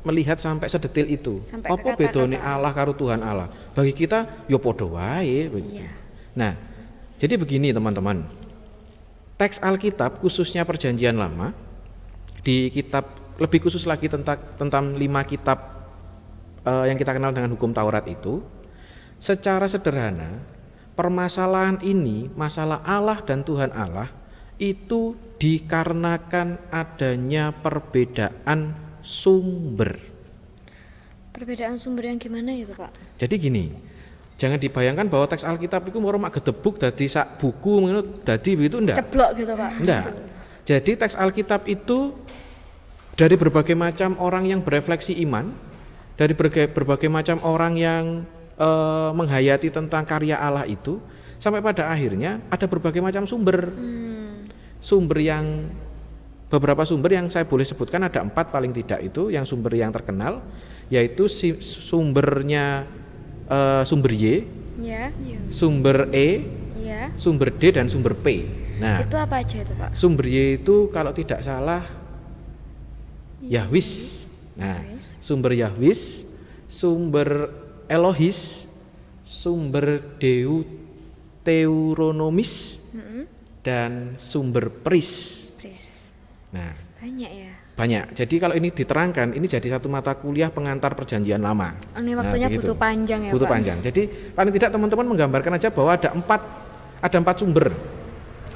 melihat sampai sedetil itu. Sampai Apa bedone Allah karo Tuhan Allah? Bagi kita yo padha wae begitu. Nah, jadi begini teman-teman. Teks Alkitab khususnya Perjanjian Lama, di kitab lebih khusus lagi tentang 5 kitab yang kita kenal dengan hukum Taurat itu, secara sederhana permasalahan ini, masalah Allah dan Tuhan Allah itu dikarenakan adanya perbedaan sumber. Perbedaan sumber yang gimana itu Pak? Jadi gini, jangan dibayangkan bahwa teks Alkitab itu mau mak gedebuk dadi sak buku ngono dadi begitu ndak. Ceblok gitu Pak. Ndak. Jadi teks Alkitab itu dari berbagai macam orang yang berefleksi iman, dari berbagai macam orang yang menghayati tentang karya Allah itu, sampai pada akhirnya ada berbagai macam sumber. Sumber yang beberapa sumber yang saya boleh sebutkan ada 4 paling tidak itu, yang sumber yang terkenal yaitu sumbernya sumber Y, Ya. sumber E, Ya. Ya. sumber D dan sumber P. Nah, Itu apa aja itu, Pak? sumber Y itu kalau tidak salah Yahwis. Nah, Yahwis. sumber Yahwis, sumber Elohis, sumber Deuteronomis, dan sumber Pris. Pris. Nah, Banyak ya. banyak. Jadi kalau ini diterangkan, ini jadi satu mata kuliah pengantar perjanjian lama. Ini waktunya begitu. butuh panjang ya, Butuh Pak? panjang. Jadi paling tidak teman-teman menggambarkan aja bahwa ada empat sumber.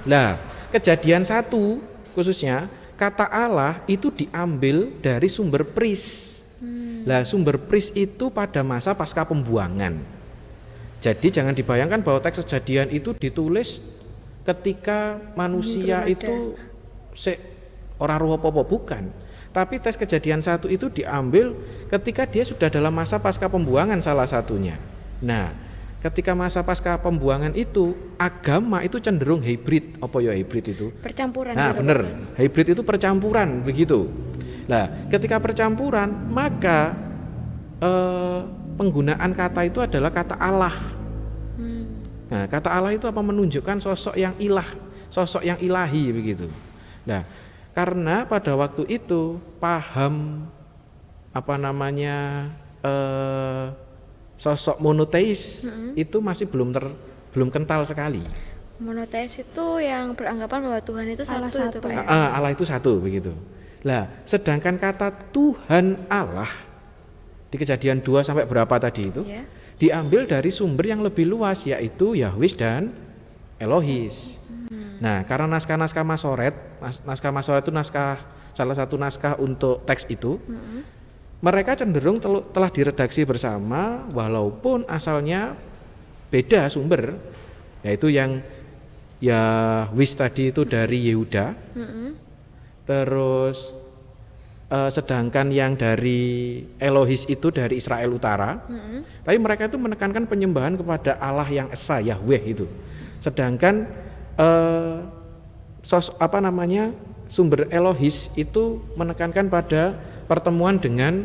Nah, kejadian 1 khususnya kata Allah itu diambil dari sumber Pris. Lah, sumber Pris itu pada masa pasca pembuangan. Jadi jangan dibayangkan bahwa teks Kejadian itu ditulis ketika manusia belum ada. itu ora roh apa-apa, bukan. Tapi teks Kejadian 1 itu diambil ketika dia sudah dalam masa pasca pembuangan salah satunya. Nah, ketika masa pasca pembuangan itu agama itu cenderung hybrid. Apa ya hybrid itu? Percampuran. Nah, gitu, benar. Pak. Hybrid itu percampuran, begitu. Nah, ketika percampuran, maka penggunaan kata itu adalah kata Allah. Nah, kata Allah itu apa? Menunjukkan sosok yang ilah, sosok yang ilahi, begitu. Nah, karena pada waktu itu paham sosok monoteis itu masih belum kental sekali. Monoteis itu yang beranggapan bahwa Tuhan itu Allah satu itu, satu. Pak ya? Allah itu satu, begitu. Lah, sedangkan kata Tuhan Allah di Kejadian 2 sampai berapa tadi itu? Ya. Diambil dari sumber yang lebih luas, yaitu Yahwis dan Elohis. Nah, karena naskah-naskah Masoret, naskah Masoret itu salah satu naskah untuk teks itu, mereka cenderung telah diredaksi bersama, walaupun asalnya beda sumber, yaitu yang Yahwis tadi itu dari Yehuda, terus sedangkan yang dari Elohis itu dari Israel Utara. Tapi mereka itu menekankan penyembahan kepada Allah yang esa, Yahweh itu. Sedangkan sumber Elohis itu menekankan pada pertemuan dengan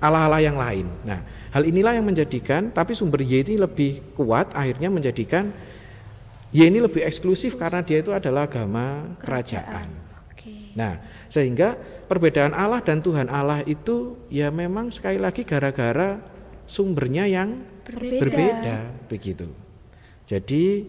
Allah-Allah yang lain. Nah, hal inilah yang menjadikan, tapi sumber Y ini lebih kuat, akhirnya menjadikan Y ini lebih eksklusif karena dia itu adalah agama kerajaan. Oke. Nah, sehingga perbedaan Allah dan Tuhan Allah itu ya memang sekali lagi gara-gara sumbernya yang berbeda, begitu. Jadi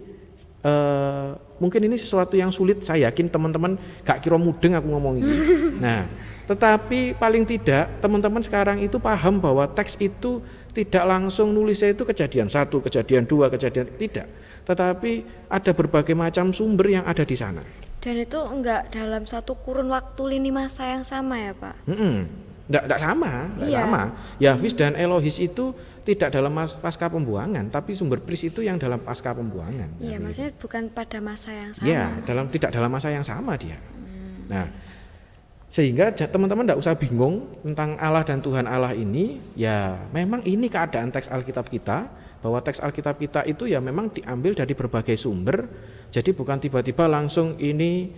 mungkin ini sesuatu yang sulit, saya yakin teman-teman gak kira mudeng aku ngomong ini. Nah, tetapi paling tidak teman-teman sekarang itu paham bahwa teks itu tidak langsung nulisnya itu Kejadian 1, Kejadian 2, Kejadian tidak. Tetapi ada berbagai macam sumber yang ada di sana. Dan itu enggak dalam satu kurun waktu lini masa yang sama ya, Pak? Enggak sama. Yahwis dan Elohis itu tidak dalam pasca pembuangan, tapi sumber Pris itu yang dalam pasca pembuangan. Iya, maksudnya bukan pada masa yang sama. Ya, tidak dalam masa yang sama dia. Nah, sehingga teman-teman tidak usah bingung tentang Allah dan Tuhan Allah ini. Ya, memang ini keadaan teks Alkitab kita, bahwa teks Alkitab kita itu ya memang diambil dari berbagai sumber. Jadi bukan tiba-tiba langsung ini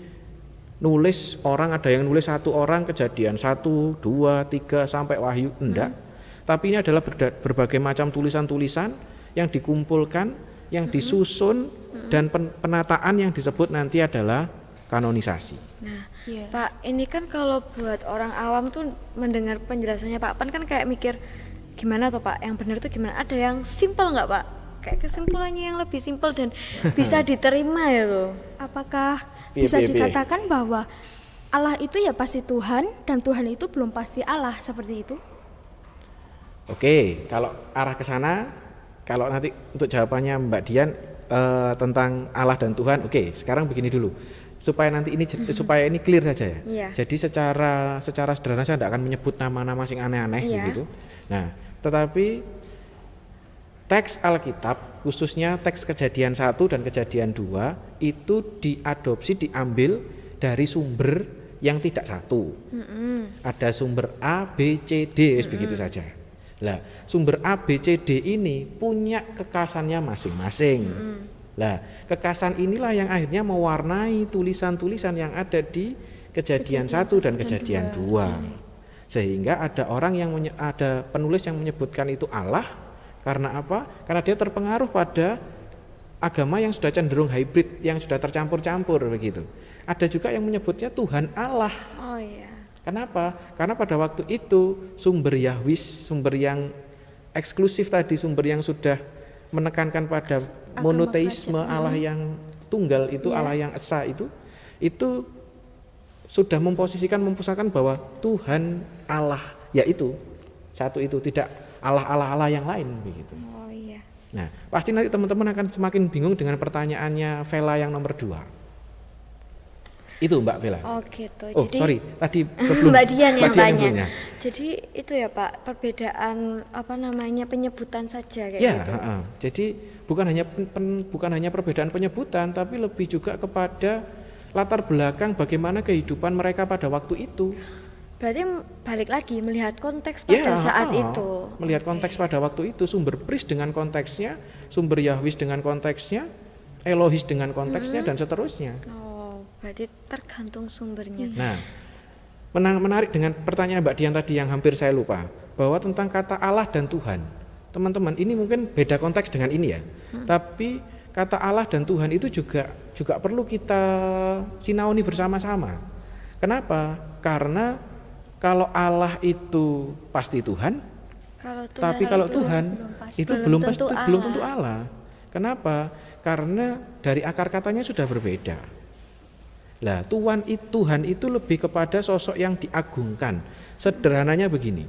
nulis orang, ada yang nulis satu orang Kejadian 1, 2, 3 sampai Wahyu, enggak. Tapi ini adalah berbagai macam tulisan-tulisan yang dikumpulkan, yang disusun, dan penataan yang disebut nanti adalah kanonisasi. Nah, Iya. Pak, ini kan kalau buat orang awam tuh mendengar penjelasannya Pak Pan kan kayak mikir gimana tuh Pak, yang benar tuh gimana? Ada yang simpel nggak Pak? Kayak kesimpulannya yang lebih simpel dan bisa diterima ya loh. Apakah Piye, bisa piye, piye? dikatakan bahwa Allah itu ya pasti Tuhan dan Tuhan itu belum pasti Allah, seperti itu? Oke, kalau arah ke sana, kalau nanti untuk jawabannya Mbak Dian tentang Allah dan Tuhan, oke, sekarang begini dulu. Supaya nanti ini supaya ini clear saja ya. Iya. Jadi secara sederhana saya tidak akan menyebut nama-nama sing aneh-aneh Iya. begitu. Nah, tetapi teks Alkitab, khususnya teks Kejadian 1 dan Kejadian 2 itu diambil dari sumber yang tidak satu. Ada sumber A, B, C, D, begitu saja. Lah, sumber A, B, C, D ini punya kekasannya masing-masing. Lah, kekasan inilah yang akhirnya mewarnai tulisan-tulisan yang ada di Kejadian 1 dan Kejadian 2. Sehingga ada ada penulis yang menyebutkan itu Allah. Karena apa? Karena dia terpengaruh pada agama yang sudah cenderung hybrid, yang sudah tercampur-campur begitu. Ada juga yang menyebutnya Tuhan Allah. Oh iya. Kenapa? Karena pada waktu itu sumber Yahwis, sumber yang eksklusif tadi, sumber yang sudah menekankan pada monoteisme, Allah yang tunggal itu, Allah yang esa itu sudah memposisikan bahwa Tuhan Allah yaitu satu itu, tidak Allah yang lain begitu. Oh iya. Nah, pasti nanti teman-teman akan semakin bingung dengan pertanyaannya Vela yang nomor 2. Itu Mbak Vela. Oh gitu. Oh, Jadi sorry, tadi sebelum Mbak Dian yang tanya. sebelumnya. Jadi itu ya Pak, perbedaan penyebutan saja kayak Ya, gitu. jadi bukan hanya perbedaan penyebutan, tapi lebih juga kepada latar belakang bagaimana kehidupan mereka pada waktu itu. Berarti balik lagi melihat konteks pada saat itu. Melihat konteks pada waktu itu, sumber Pris dengan konteksnya, sumber Yahwis dengan konteksnya, Elohis dengan konteksnya dan seterusnya. Oh, berarti tergantung sumbernya. Nah, menarik dengan pertanyaan Mbak Dian tadi yang hampir saya lupa, bahwa tentang kata Allah dan Tuhan. Teman-teman, ini mungkin beda konteks dengan ini ya. Tapi kata Allah dan Tuhan itu juga perlu kita sinauni bersama-sama. Kenapa? Karena kalau Allah itu pasti Tuhan, tapi kalau Tuhan itu belum tentu Allah. Kenapa? Karena dari akar katanya sudah berbeda. Lah, Tuhan itu lebih kepada sosok yang diagungkan. Sederhananya begini.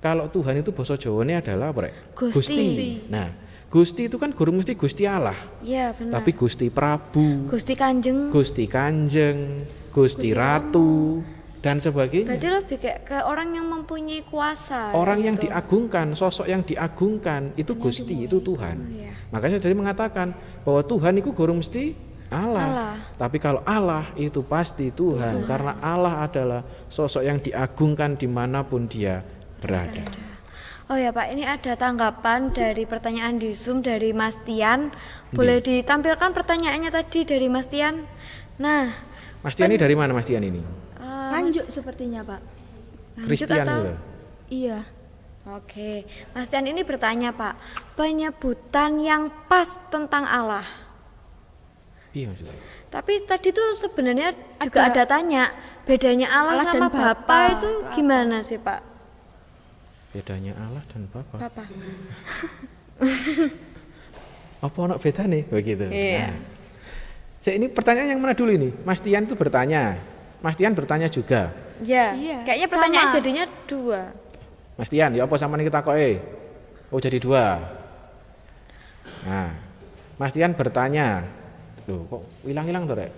Kalau Tuhan itu basa Jawane adalah apa, Rek? Gusti. Nah, Gusti itu kan guru mesti Gusti Allah. Iya, benar. Tapi Gusti Prabu, Gusti Kanjeng. Gusti Kanjeng, Gusti Ratu dan sebagainya. Berarti lebih kayak ke orang yang mempunyai kuasa. Orang yang gitu. diagungkan, sosok yang diagungkan itu Gusti, itu Tuhan. iya. Makanya saya tadi mengatakan bahwa Tuhan itu guru mesti Allah. Tapi kalau Allah itu pasti Tuhan. Karena Allah adalah sosok yang diagungkan dimanapun dia berada. Oh ya Pak, ini ada tanggapan dari pertanyaan di Zoom dari Mas Tian. Boleh ditampilkan pertanyaannya tadi dari Mas Tian? Nah, Mas Tian ini dari mana Mas Tian ini? Lanjut sepertinya, Pak. Kristen atau? gitu. Iya. Oke, Mas Tian ini bertanya Pak, penyebutan yang pas tentang Allah. Iya maksudnya. Tapi tadi tuh sebenarnya juga ada tanya bedanya Allah sama dan Bapa Bapa itu gimana sih Pak? Bedanya Allah dan Bapa. Bapa. Apa anak beda nih begitu. Iya. Nah, ini pertanyaan yang mana dulu ini? Mas Tian itu bertanya. Mas Tian bertanya juga. Ya, Iya, kayaknya sama. pertanyaan jadinya 2. Mas Tian, ya apa sama nih kita koe? Oh jadi 2. Nah, Mas Tian bertanya. Loh, kok hilang-hilang tuh, Rek?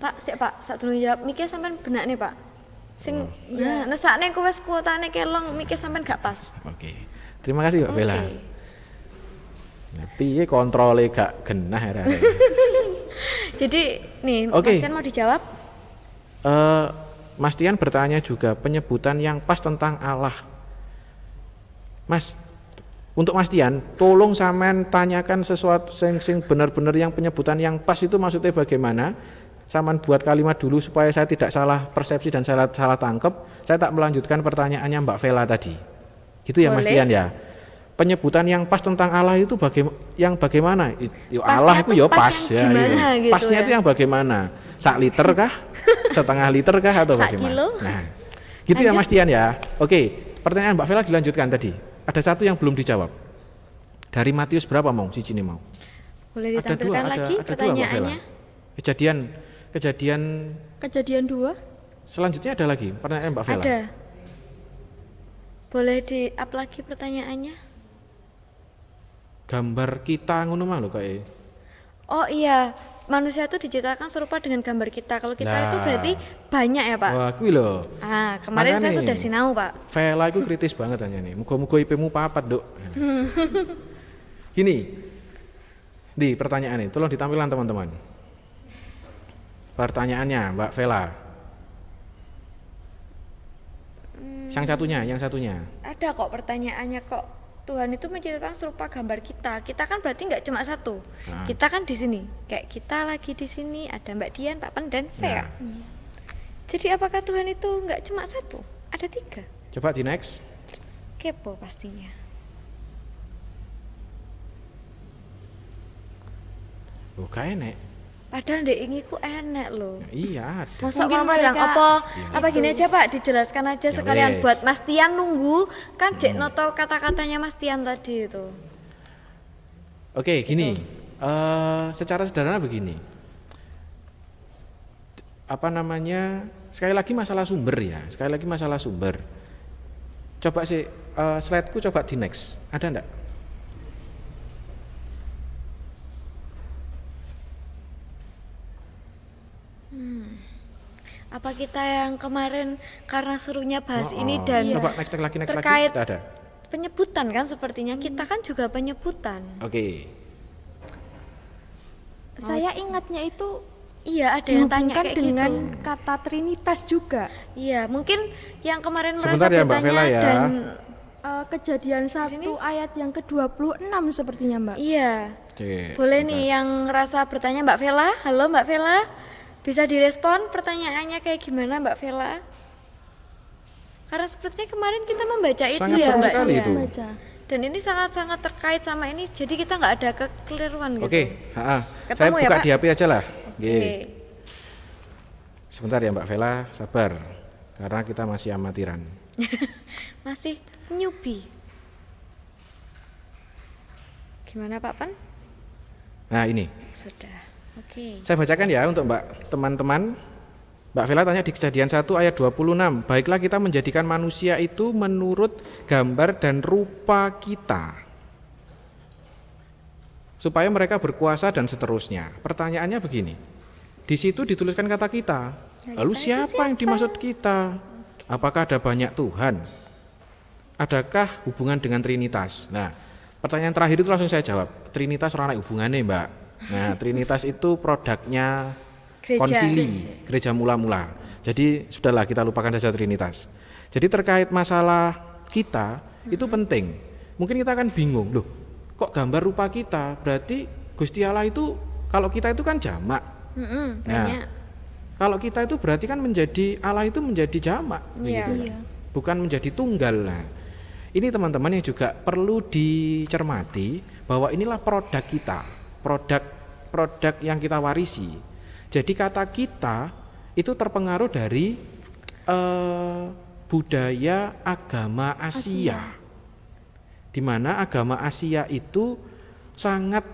Pak, sik Pak, sak durung jawab mikir sampean benak nih Pak. Sing nesakne ku wis kuotane kelong mikir sampean gak pas. Oke. Terima kasih Mbak Bella. Nah, piye kontrole gak genah ya, Rek? Jadi nih, Oke. Mas Tian mau dijawab? Mas Tian bertanya juga penyebutan yang pas tentang Allah. Mas, untuk Mas Tian, tolong sampean tanyakan sesuatu sing benar-benar yang penyebutan yang pas itu maksudnya bagaimana? Sampean buat kalimat dulu supaya saya tidak salah persepsi dan salah tangkap. Saya tak melanjutkan pertanyaannya Mbak Vela tadi. Gitu ya Mas Boleh. Tian ya. Penyebutan yang pas tentang Allah itu bagaimana? Yo Allah itu tuh yo pas pas yang ya. gimana Iya. gitu Pasnya ya? itu yang bagaimana? Sak liter kah? Setengah liter kah atau Sak bagaimana? kilo? Nah, gitu ya Mas Tian ya. Oke, pertanyaan Mbak Vela dilanjutkan tadi. Ada satu yang belum dijawab. Dari Matius berapa mau? Siji nih mau. Boleh Ada dua, ditampilkan lagi ada dua Mbak Vela. pertanyaannya? Kejadian 2. selanjutnya ada lagi pertanyaan Mbak Vela. Ada. Boleh di-up lagi pertanyaannya? Gambar kita ngono mah lho kayak. Oh iya, manusia itu diciptakan serupa dengan gambar kita. Kalau kita itu Nah. berarti banyak ya Pak? Wah, kuwi lho. Ah, kemarin saya Makanya. sudah sinau Pak. Vela itu kritis banget hanya nih. Muga-muga IP-mu 4, Dok. Gini. Di pertanyaan ini, tolong ditampilkan teman-teman. Pertanyaannya Mbak Vela. Yang satunya. Ada kok pertanyaannya kok. Tuhan itu menciptakan serupa gambar kita. Kita kan berarti nggak cuma satu. Nah. Kita kan di sini. Kayak kita lagi di sini. Ada Mbak Dian, Pak Pen, dan saya. Nah. Jadi apakah Tuhan itu nggak cuma satu? Ada 3. Coba di next. Kepo pastinya. Oh, gak enek. Padahal ndek ini ku enek loh. Iya ada. Masa Mungkin kalau bilang mereka- apa? Iya. Apa gini aja Pak, dijelaskan aja Ya sekalian wes. buat Mas Tian nunggu kan Dek noto kata-katanya Mas Tian tadi itu. Oke, gini. Secara sederhana begini. Apa namanya? Sekali lagi masalah sumber ya. Sekali lagi masalah sumber. Coba sih slide-ku coba di next. Ada enggak? Apa kita yang kemarin karena serunya bahas Oh, ini oh. dan Coba next lagi terkait Tidak ada. penyebutan kan sepertinya kita kan juga penyebutan. Oke. Saya ingatnya itu Iya, ada yang tanya dihubungkan kayak dengan gitu. kata Trinitas juga. Iya, mungkin yang kemarin Sebentar merasa ya, Mbak bertanya Vela ya. dan Kejadian 1 ayat yang ke-26 sepertinya Mbak. iya. Oke, Boleh sebentar. nih yang ngerasa bertanya Mbak Vela. Halo Mbak Vela. Bisa direspon pertanyaannya kayak gimana Mbak Vela? Karena sepertinya kemarin kita membaca itu Sangat ya seru Mbak sekali Tia. itu. Baca. Dan ini sangat-sangat terkait sama ini. Jadi kita nggak ada kekeliruan gitu. Oke, Saya Ketemu ya, buka Pak? di HP aja lah. Oke. Sebentar ya Mbak Vela, sabar. Karena kita masih amatiran. Masih newbie. Gimana Pak Pan? Nah, ini. Sudah. Oke. Saya bacakan ya untuk teman-teman. Mbak Vela tanya di Kejadian 1 ayat 26. Baiklah kita menjadikan manusia itu menurut gambar dan rupa kita, supaya mereka berkuasa dan seterusnya. Pertanyaannya begini. Di situ dituliskan kata kita. Lalu kita itu siapa yang dimaksud kita? Apakah ada banyak Tuhan? Adakah hubungan dengan Trinitas? Nah, pertanyaan terakhir itu langsung saya jawab. Trinitas ora ana hubungannya, Mbak. Nah, Trinitas itu produknya Gereja. konsili, gereja mula-mula. Jadi sudahlah kita lupakan saja Trinitas. Jadi terkait masalah kita itu penting. Mungkin kita akan bingung, loh, kok gambar rupa kita? Berarti Gusti Allah itu kalau kita itu kan jamak. Banyak. Nah, kalau kita itu berarti kan menjadi Allah itu menjadi jamak, Iya. begitu. Bukan menjadi tunggal. Nah, ini teman-teman yang juga perlu dicermati bahwa inilah produk kita, produk yang kita warisi. Jadi kata kita itu terpengaruh dari budaya agama Asia. Di mana agama Asia itu sangat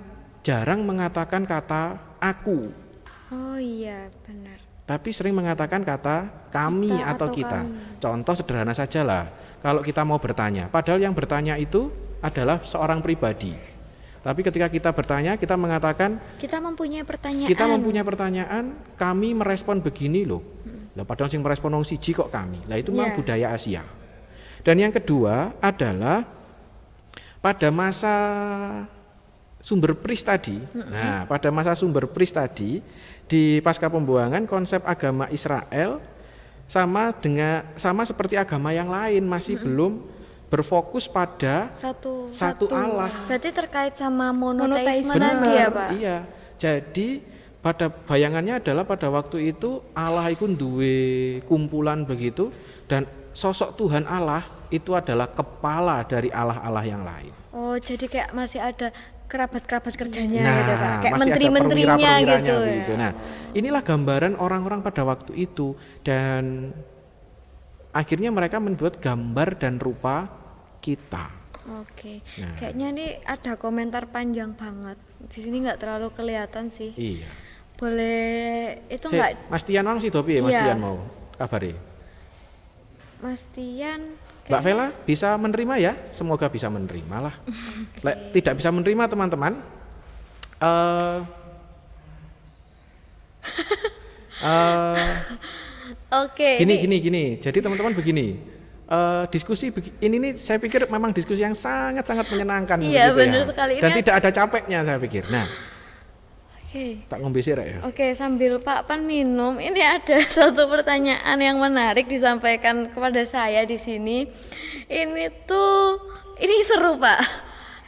jarang mengatakan kata aku, Oh iya, benar. tapi sering mengatakan kata kami Kita atau atau kita. kami. Contoh sederhana saja lah, kalau kita mau bertanya, padahal yang bertanya itu adalah seorang pribadi. Tapi ketika kita bertanya, kita mengatakan Kita mempunyai pertanyaan. kita mempunyai pertanyaan, kami merespon begini loh. Lah padahal sing merespon wong siji kok kami. Lah itu memang Iya. budaya Asia. Dan yang kedua adalah pada masa sumber pris tadi. Nah, pada masa sumber pris tadi di pasca pembuangan konsep agama Israel sama seperti agama yang lain masih belum berfokus pada satu Allah. Berarti terkait sama monoteisme Monoteisme. tadi ya, Benar, Pak? iya. Jadi pada bayangannya adalah pada waktu itu Allah itu duwe kumpulan begitu dan sosok Tuhan Allah itu adalah kepala dari Allah-Allah yang lain. Oh, jadi kayak masih ada kerabat-kerabat kerjanya Nah, gitu, Pak. Kayak masih ada menteri-menterinya perwira-perwiranya gitu. begitu. Ya. Nah, inilah gambaran orang-orang pada waktu itu dan akhirnya mereka membuat gambar dan rupa kita. Oke. Nah. Kayaknya ini ada komentar panjang banget. Di sini nggak terlalu kelihatan sih. Iya. Boleh itu Sik, nggak Mas Tian mang sih Mas Iya. Tian mau kabari. Mas Tian Mbak Vela bisa menerima ya? Semoga bisa menerima lah. Lek tidak bisa menerima teman-teman, Oke, gini. Jadi teman-teman begini, diskusi ini nih saya pikir memang diskusi yang sangat-sangat menyenangkan Iya, begitu benar ya. sekali. Ini Dan tidak ada capeknya saya pikir. Nah, Oke. tak ngombe sirek ya. Oke, sambil Pak Pan minum, ini ada satu pertanyaan yang menarik disampaikan kepada saya di sini. Ini seru, Pak.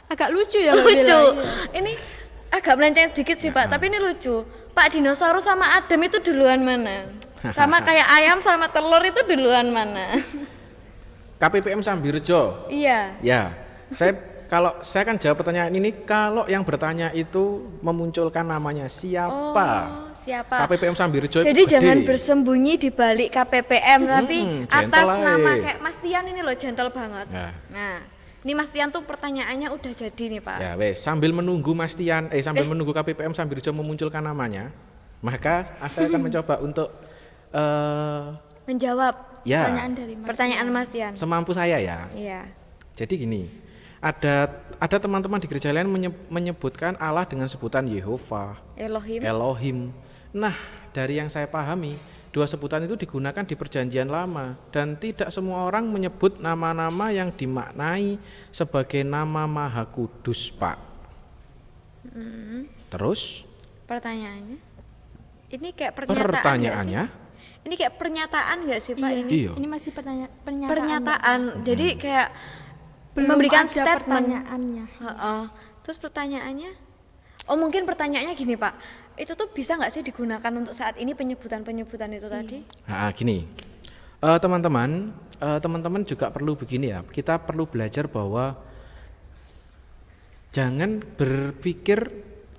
Agak lucu ya Mbak Lucu. Bella, iya. Ini agak melenceng sedikit sih, Pak, tapi ini lucu. Pak, dinosaurus sama Adam itu duluan mana? Sama kayak ayam sama telur itu duluan mana? KPPM Sambirjo. Iya. Ya, saya kalau saya kan jawab pertanyaan ini, kalau yang bertanya itu memunculkan namanya siapa? Oh, siapa? KPPM Sambirjo itu Jadi gede. jangan bersembunyi di balik KPPM, tapi gentle atas aja. nama kayak Mas Tian ini loh, gentle banget. Ya. Nah, ini Mas Tian tuh pertanyaannya udah jadi nih Pak. Ya wes, sambil menunggu Mas Tian, menunggu KPPM Sambirjo memunculkan namanya, maka saya akan mencoba untuk Menjawab ya Pertanyaan dari Mas. pertanyaan Mas Tian. semampu saya ya. Iya. Jadi gini, ada teman-teman di gereja lain menyebutkan Allah dengan sebutan Yehova, Elohim. Nah, dari yang saya pahami, dua sebutan itu digunakan di Perjanjian Lama dan tidak semua orang menyebut nama-nama yang dimaknai sebagai nama Maha Kudus, Pak. Terus Pertanyaannya? Ini kayak pernyataan nggak pertanyaannya, sih? Ini kayak pernyataan nggak sih Pak? Iya, Ini Iya. ini masih pernyataan. pernyataan. Jadi kayak Belum memberikan ada statement. pertanyaannya. Heeh. Terus pertanyaannya? Oh mungkin pertanyaannya gini Pak, itu tuh bisa nggak sih digunakan untuk saat ini penyebutan-penyebutan itu tadi? nah, gini, teman-teman juga perlu begini ya. Kita perlu belajar bahwa jangan berpikir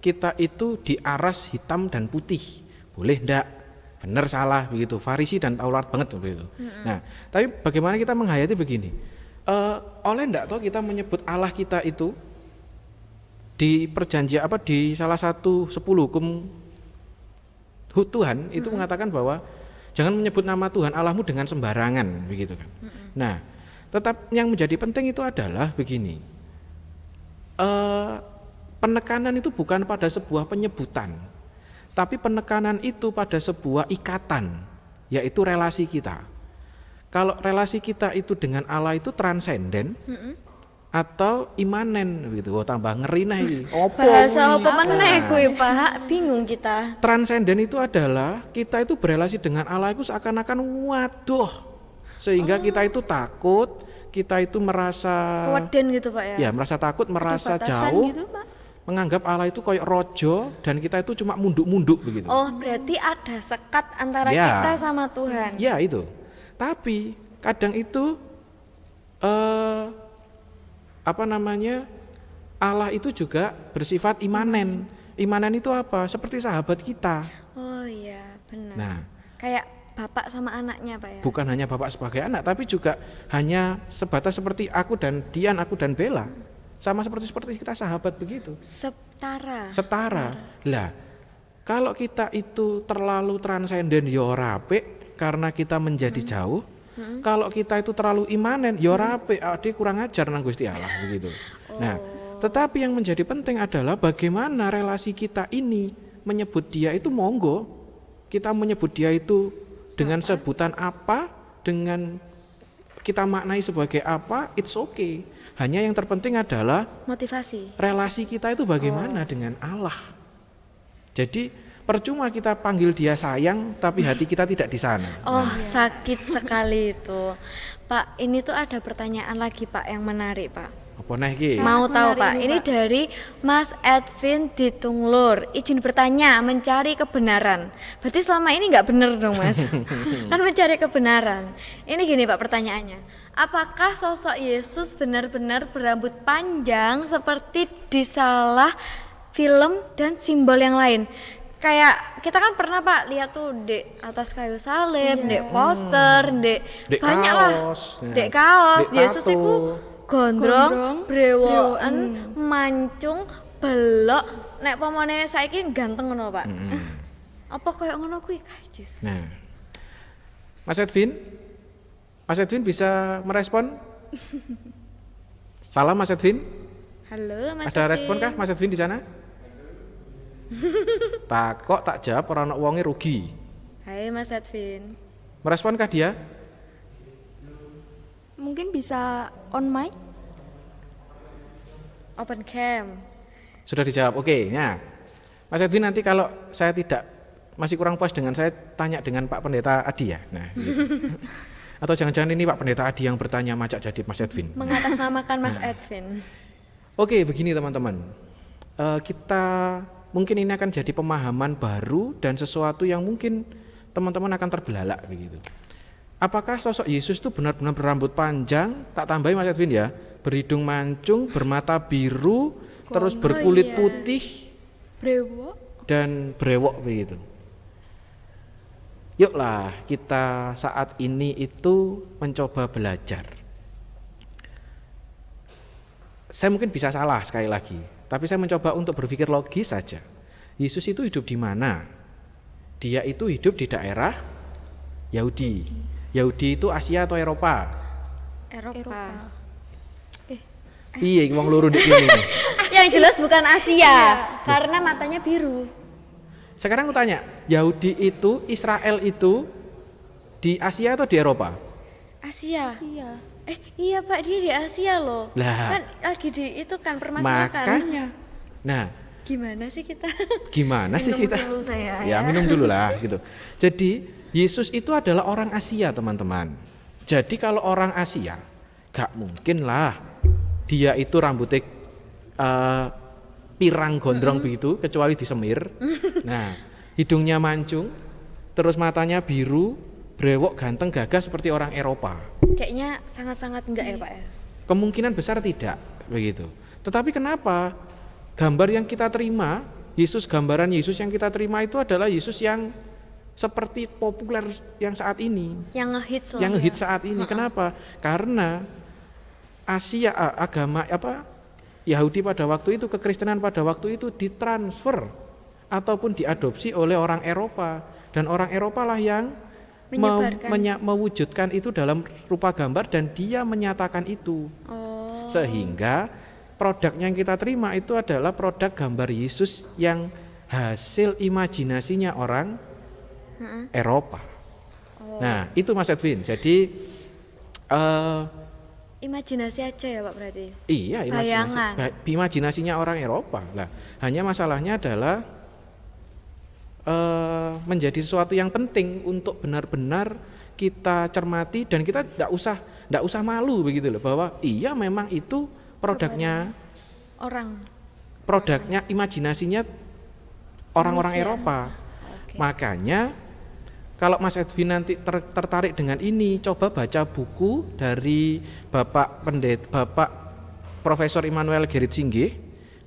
kita itu diaras hitam dan putih, boleh ndak, benar salah begitu, Farisi dan Taurat banget begitu. Nah, tapi bagaimana kita menghayati begini? Oleh ndak toh kita menyebut Allah kita itu di perjanjian di salah satu 10 hukum Tuhan itu mengatakan bahwa jangan menyebut nama Tuhan Allahmu dengan sembarangan begitu kan. Nah, tetap yang menjadi penting itu adalah begini. Penekanan itu bukan pada sebuah penyebutan, tapi penekanan itu pada sebuah ikatan, yaitu relasi kita. Kalau relasi kita itu dengan Allah itu transenden atau imanen begitu. Oh, tambah ngeri nih iki. Opo Bahasa kuwi? apa meneh kuwi Pak? Bingung kita. Transenden itu adalah kita itu berelasi dengan Allah itu seakan-akan waduh, sehingga kita itu takut, kita itu merasa Keweden gitu Pak ya? ya merasa takut, merasa Batasan jauh, gitu, Pak. menganggap Allah itu kayak rojo dan kita itu cuma munduk-munduk begitu. Oh berarti ada sekat antara Ya. kita sama Tuhan. Ya itu. Tapi kadang itu Allah itu juga bersifat imanen. Imanen itu apa? Seperti sahabat kita. Oh iya benar. Nah, Kayak bapak sama anaknya Pak ya? bukan hanya bapak sebagai anak, tapi juga hanya sebatas seperti aku dan Dian, aku dan Bella. Sama seperti kita sahabat begitu. Setara. Lah, kalau kita itu terlalu transenden ya ora apik karena kita menjadi jauh. Kalau kita itu terlalu imanen ya ora apik, dia kurang ajar nang Gusti Allah begitu. Nah, tetapi yang menjadi penting adalah bagaimana relasi kita ini menyebut dia itu monggo. Kita menyebut dia itu dengan sebutan apa, dengan kita maknai sebagai apa, it's okay. Hanya yang terpenting adalah Motivasi. relasi kita itu bagaimana dengan Allah. Jadi percuma kita panggil dia sayang, tapi hati kita tidak di sana. Oh sakit sekali itu. Pak ini tuh ada pertanyaan lagi Pak yang menarik Pak. Apa nih ki? Mau tahu menarik Pak? ini, Ini Pak. dari Mas Edwin di Tunglur. Izin bertanya, mencari kebenaran. Berarti selama ini nggak benar dong Mas? Kan mencari kebenaran. Ini gini Pak pertanyaannya. Apakah sosok Yesus benar-benar berambut panjang seperti di salah film dan simbol yang lain? Kayak kita kan pernah Pak lihat tuh di atas kayu salib, di poster, di Dek banyak lah, kaos, ya. di kaos. Dek Yesus tato. itu gondrong, brewoken, mancung, belok, nek pamane saiki ganteng ngono, Pak. Apa koyo ngono kuwi, Kajis? Nah, Mas Edwin bisa merespon? Salam Mas Edwin. Halo, Mas. Ada Edwin. respon kah Mas Edwin di sana? Tak kok tak jawab orang anak wonge rugi. Hai Mas Edwin. Meresponkah dia? Mungkin bisa on mic. Open cam. Sudah dijawab. Oke, ya. Mas Edwin nanti kalau saya tidak masih kurang puas dengan saya tanya dengan Pak Pendeta Adi ya. Nah, gitu. Atau jangan-jangan ini Pak Pendeta Adi yang bertanya macak jadi Mas Edwin. Mengatasnamakan Mas Edwin. Oke, begini teman-teman. Kita mungkin ini akan jadi pemahaman baru dan sesuatu yang mungkin teman-teman akan terbelalak begitu. Apakah sosok Yesus itu benar-benar berambut panjang? Tak tambahin Mas Edwin ya. berhidung mancung, bermata biru, terus berkulit putih Brewok. dan brewok begitu. Yuklah kita saat ini itu mencoba belajar. Saya mungkin bisa salah sekali lagi, tapi saya mencoba untuk berpikir logis saja. Yesus itu hidup di mana? Dia itu hidup di daerah Yahudi. Yahudi itu Asia atau Eropa? Eropa. Iya, wong loro ndek kene. Yang jelas bukan Asia, karena matanya biru. Sekarang aku tanya, Yahudi itu, Israel itu di Asia atau di Eropa? Asia. Iya. Iya Pak, dia di Asia loh. Lah. Kan lagi di itu kan permasalahan. Makanya. Nah, Gimana sih kita? gimana sih Minum kita? dulu saya, Ya, minum dulu lah gitu. Jadi, Yesus itu adalah orang Asia, teman-teman. Jadi kalau orang Asia, gak mungkin lah dia itu rambutnya pirang gondrong begitu, kecuali disemir. Nah, hidungnya mancung, terus matanya biru, brewok, ganteng, gagah seperti orang Eropa. Kayaknya sangat-sangat enggak ya Pak ya? Kemungkinan besar tidak begitu. Tetapi kenapa gambar yang kita terima, gambaran Yesus yang kita terima itu adalah Yesus yang seperti populer yang saat ini, Yang ngehit soalnya. yang hit saat ini. Kenapa? Karena Asia agama Yahudi pada waktu itu, kekristenan pada waktu itu ditransfer ataupun diadopsi oleh orang Eropa, dan orang Eropa lah yang mewujudkan itu dalam rupa gambar, dan dia menyatakan itu. Sehingga produknya yang kita terima itu adalah produk gambar Yesus yang hasil imajinasinya orang Eropa. Nah, itu Mas Edwin. Jadi imajinasi aja ya Pak berarti? Iya, imajinasinya orang Eropa. Lah, hanya masalahnya adalah menjadi sesuatu yang penting untuk benar-benar kita cermati, dan kita tidak usah malu begitu loh, bahwa iya memang itu produknya imajinasinya orang-orang Eropa. Makanya kalau Mas Edwin nanti tertarik dengan ini, coba baca buku dari Bapak Profesor Immanuel Gerrit-Singgih.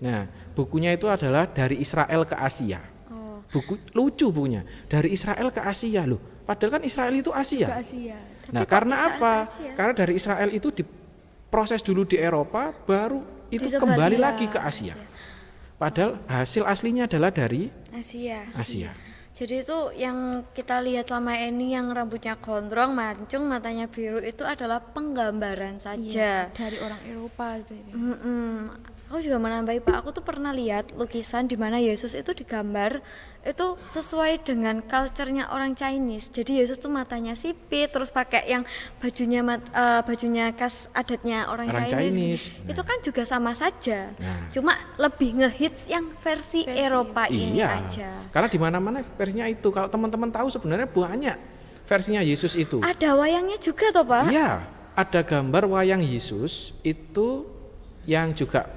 Nah, bukunya itu adalah Dari Israel ke Asia. Buku lucu bukunya, Dari Israel ke Asia loh. Padahal kan Israel itu Asia. Nah, karena apa? Karena dari Israel itu diproses dulu di Eropa, baru itu kembali lagi ke Asia. Padahal hasil aslinya adalah dari Asia. Jadi itu yang kita lihat selama ini, yang rambutnya gondrong, mancung, matanya biru, itu adalah penggambaran saja. Iya, dari orang Eropa. Aku juga menambahi Pak, aku tuh pernah lihat lukisan di mana Yesus itu digambar itu sesuai dengan culture-nya orang Chinese. Jadi Yesus tuh matanya sipit, terus pakai yang bajunya khas adatnya orang Chinese. Itu kan juga sama saja. Cuma lebih ngehits yang versi Eropa ini aja. Karena di mana-mana versinya itu. Kalau teman-teman tahu sebenarnya banyak versinya Yesus itu. Ada wayangnya juga toh Pak? Iya, ada gambar wayang Yesus itu yang juga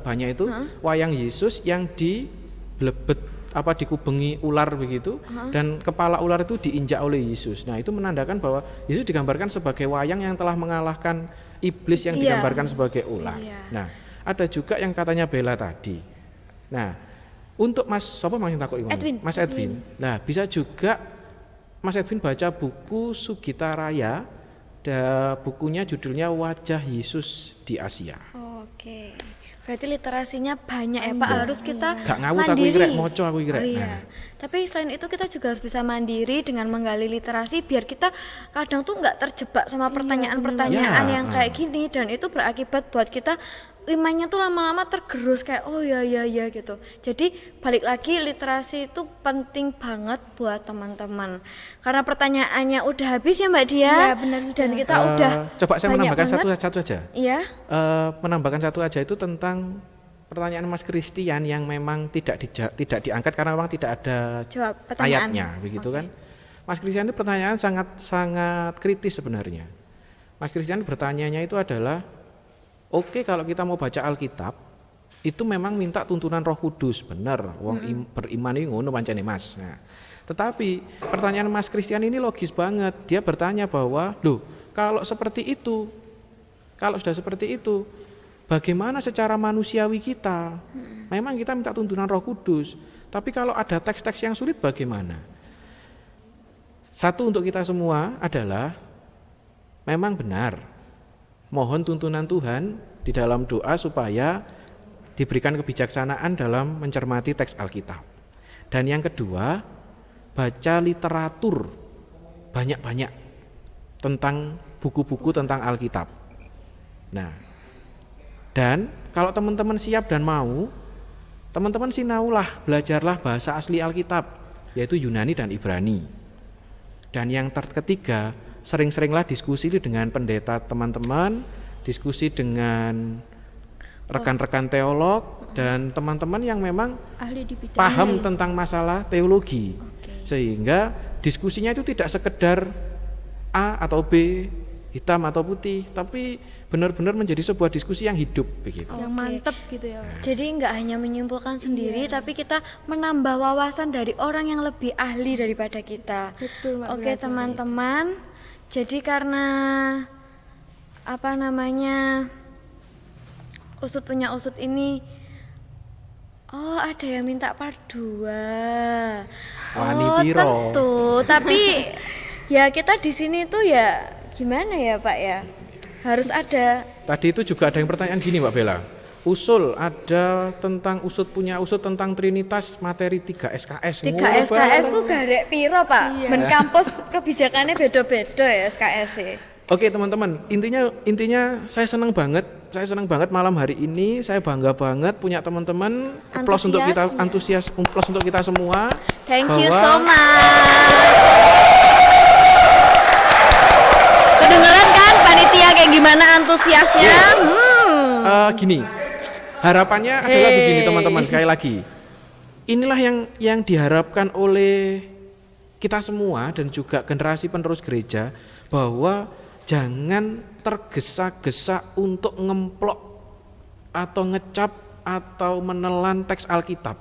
banyak itu, wayang Yesus yang dikubengi ular begitu, dan kepala ular itu diinjak oleh Yesus. Nah, itu menandakan bahwa Yesus digambarkan sebagai wayang yang telah mengalahkan iblis yang digambarkan sebagai ular. Nah, ada juga yang katanya Bella tadi. Nah, untuk Mas Edwin. Nah, bisa juga Mas Edwin baca buku Sugita Raya. Bukunya judulnya Wajah Yesus di Asia. Oke. Berarti literasinya banyak ya Pak, harus kita gak ngawut mandiri. Aku kira. Iya. Tapi selain itu kita juga harus bisa mandiri dengan menggali literasi, biar kita kadang tuh nggak terjebak sama pertanyaan-pertanyaan yang kayak gini, dan itu berakibat buat kita imannya tuh lama-lama tergerus kayak oh ya gitu. Jadi balik lagi, literasi itu penting banget buat teman-teman. Karena pertanyaannya udah habis ya Mbak Dia. Iya, benar. Dan kita udah coba saya menambahkan satu aja. Iya. Menambahkan satu aja itu tentang pertanyaan Mas Christian yang memang tidak diangkat karena memang tidak ada ayatnya begitu kan. Mas Christian itu pertanyaan sangat kritis sebenarnya. Mas Christian bertanyanya itu adalah oke, kalau kita mau baca Alkitab itu memang minta tuntunan Roh Kudus, benar. Wong beriman ini ngono pancene Mas. Nah, tetapi pertanyaan Mas Christian ini logis banget. Dia bertanya bahwa, loh, kalau seperti itu, Kalau sudah seperti itu, bagaimana secara manusiawi kita? Memang kita minta tuntunan Roh Kudus, tapi kalau ada teks-teks yang sulit bagaimana? Satu untuk kita semua adalah memang benar, mohon tuntunan Tuhan di dalam doa supaya diberikan kebijaksanaan dalam mencermati teks Alkitab. Dan yang kedua, baca literatur banyak-banyak tentang buku-buku tentang Alkitab. Nah, dan kalau teman-teman siap dan mau, teman-teman sinaulah, belajarlah bahasa asli Alkitab, yaitu Yunani dan Ibrani. Dan yang ketiga, sering-seringlah diskusi dengan pendeta teman-teman, diskusi dengan rekan-rekan teolog dan teman-teman yang memang Ahli di bidang. paham tentang masalah teologi. Sehingga diskusinya itu tidak sekedar A atau B, hitam atau putih, tapi benar-benar menjadi sebuah diskusi yang hidup begitu. Yang mantep gitu ya. Jadi nggak hanya menyimpulkan sendiri, tapi kita menambah wawasan dari orang yang lebih ahli daripada kita. Betul, Mbak Oke Bella. teman-teman, jadi karena usut punya usut ini, oh ada yang minta part 2. Wani Oh piro? tentu, tapi ya kita di sini tuh ya gimana ya Pak ya, harus ada. Tadi itu juga ada yang pertanyaan gini Mbak Bella. Usul ada tentang usut punya usut tentang Trinitas materi 3 SKS. 3 Ngono, Pak. SKS ku garek piro Pak? Iya. Men kampus kebijakannya beda-beda ya SKS -e. Oke teman-teman, intinya saya senang banget malam hari ini. Saya bangga banget punya teman-teman. Applause untuk kita, antusias, applause untuk kita semua. Thank you bahwa so much. Kedengeran kan panitia kayak gimana antusiasnya? Gini, harapannya adalah begini teman-teman, sekali lagi. Inilah yang diharapkan oleh kita semua dan juga generasi penerus gereja, bahwa jangan tergesa-gesa untuk ngemplok atau ngecap atau menelan teks Alkitab.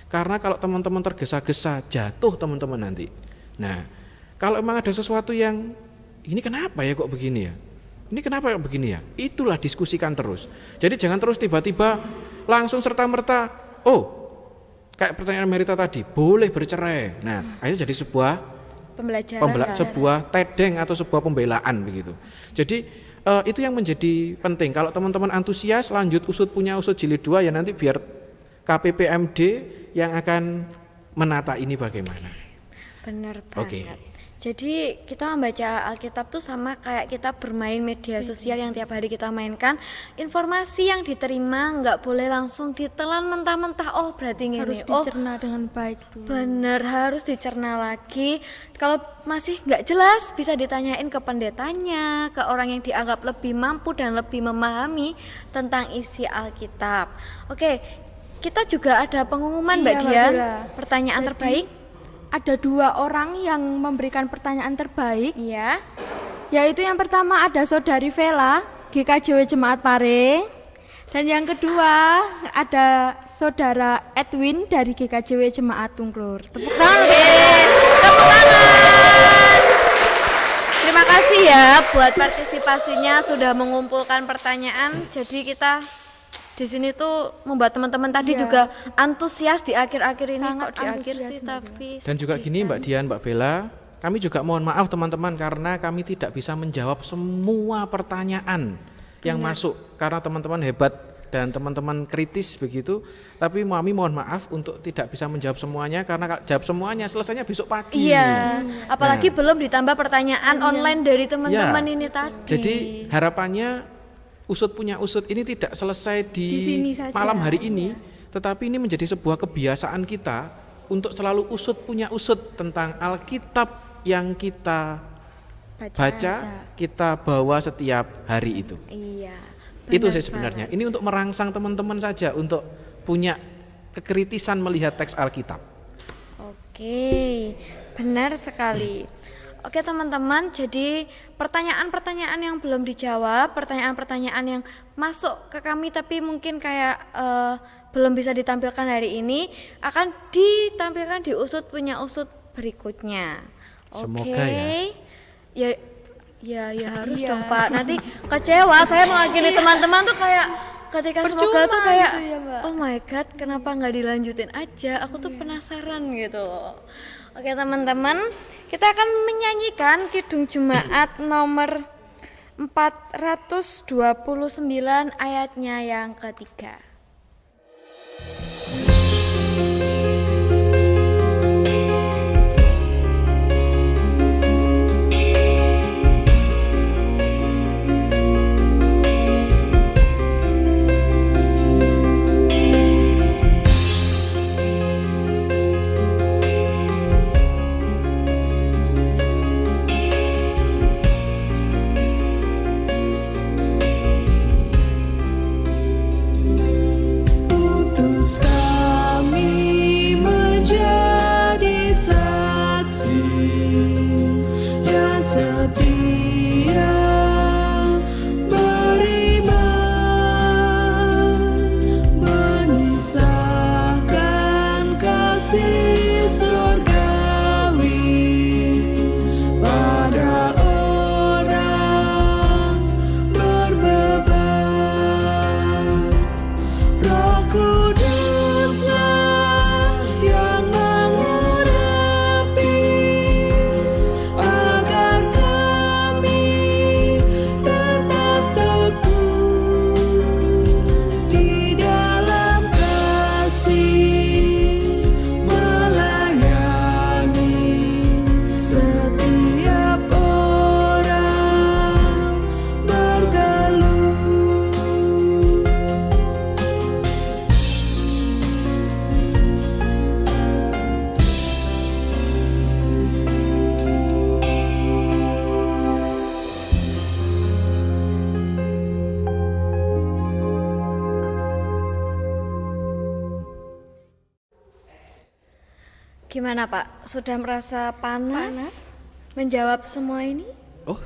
Karena kalau teman-teman tergesa-gesa, jatuh teman-teman nanti. Nah, kalau emang ada sesuatu yang ini kenapa ya kok begini ya? Ini kenapa kok begini ya? Itulah diskusikan terus. Jadi jangan terus tiba-tiba langsung serta-merta, oh kayak pertanyaan Merita tadi, boleh bercerai. Nah, akhirnya jadi sebuah Pembelajaran. sebuah tedeng atau sebuah pembelaan begitu. Jadi itu yang menjadi penting. Kalau teman-teman antusias lanjut usut punya usut jilid 2 ya, nanti biar KPPMD yang akan menata ini bagaimana. Bener banget. Oke. Jadi kita membaca Alkitab tuh sama kayak kita bermain media sosial yang tiap hari kita mainkan. Informasi yang diterima nggak boleh langsung ditelan mentah-mentah. Oh berarti ini. Harus Oh dicerna dengan baik dulu. bener, harus dicerna lagi. Kalau masih nggak jelas bisa ditanyain ke pendetanya, ke orang yang dianggap lebih mampu dan lebih memahami tentang isi Alkitab. Oke, kita juga ada pengumuman Iya, Mbak Mbak Dian. Bella. Pertanyaan Jadi, terbaik. Ada 2 orang yang memberikan pertanyaan terbaik, Iya. yaitu yang pertama ada Saudari Vela, GKJW Jemaat Pare. Dan yang kedua ada Saudara Edwin dari GKJW Jemaat Tungklur. Tepuk tangan. Tepuk tangan. Terima kasih ya buat partisipasinya, sudah mengumpulkan pertanyaan. Jadi kita di sini tuh membuat teman-teman tadi Iya. juga antusias di akhir-akhir ini. Sangat Kok di akhir antusias, sih Mbak tapi Dan juga sedih gini kan. Mbak Dian, Mbak Bella, kami juga mohon maaf teman-teman karena kami tidak bisa menjawab semua pertanyaan yang masuk karena teman-teman hebat dan teman-teman kritis begitu. Tapi kami mohon maaf untuk tidak bisa menjawab semuanya karena kalau jawab semuanya selesainya besok pagi. Iya, apalagi Nah. belum ditambah pertanyaan online dari teman-teman Ya. ini tadi. Jadi harapannya usut punya usut ini tidak selesai Di di sini saja. malam hari ini, tetapi ini menjadi sebuah kebiasaan kita untuk selalu usut punya usut tentang Alkitab yang kita baca, kita bawa setiap hari itu. Iya. Itu benar sih sebenarnya. Ini untuk merangsang teman-teman saja untuk punya kekritisan melihat teks Alkitab. Oke, benar sekali. Oke teman-teman, jadi pertanyaan-pertanyaan yang belum dijawab, pertanyaan-pertanyaan yang masuk ke kami tapi mungkin kayak belum bisa ditampilkan hari ini, akan ditampilkan di usut punya usut berikutnya. Oke. Semoga ya. Ya Ya, ya harus Iya. dong Pak. Nanti kecewa saya mewakili teman-teman tuh kayak ketika semoga tuh Percuma kayak gitu ya, Mbak. oh my god, kenapa nggak dilanjutin aja? Aku tuh penasaran gitu. Oke teman-teman, kita akan menyanyikan Kidung Jemaat nomor 429 ayatnya yang ketiga. Utus kami menjadi saksi yang setia beriman, menyisahkan kasih surgawi pada orang berbeban. Roh Kuduslah yang mengurapi agar kami tetap teguh di dalam kasih, melayani setiap orang bergeluh. Gimana Pak? Sudah merasa panas? Menjawab semua ini? Oh,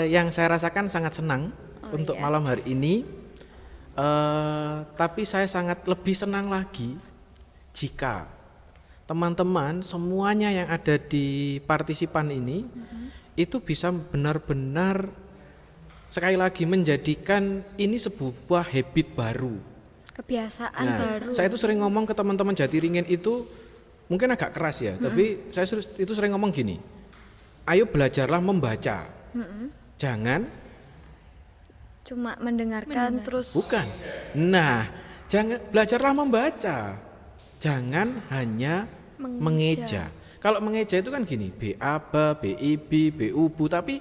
yang saya rasakan sangat senang untuk iya. malam hari ini. Tapi saya sangat lebih senang lagi jika teman-teman semuanya yang ada di partisipan ini itu bisa benar-benar sekali lagi menjadikan ini sebuah habit baru. Kebiasaan Nah, baru. saya itu sering ngomong ke teman-teman Jatiringin itu mungkin agak keras ya, tapi saya itu sering ngomong gini. Ayo belajarlah membaca. Jangan Cuma mendengarkan terus. bukan. Nah, jangan belajarlah membaca. Jangan hanya mengeja. Kalau mengeja itu kan gini, BABA, BIB, BUBU, tapi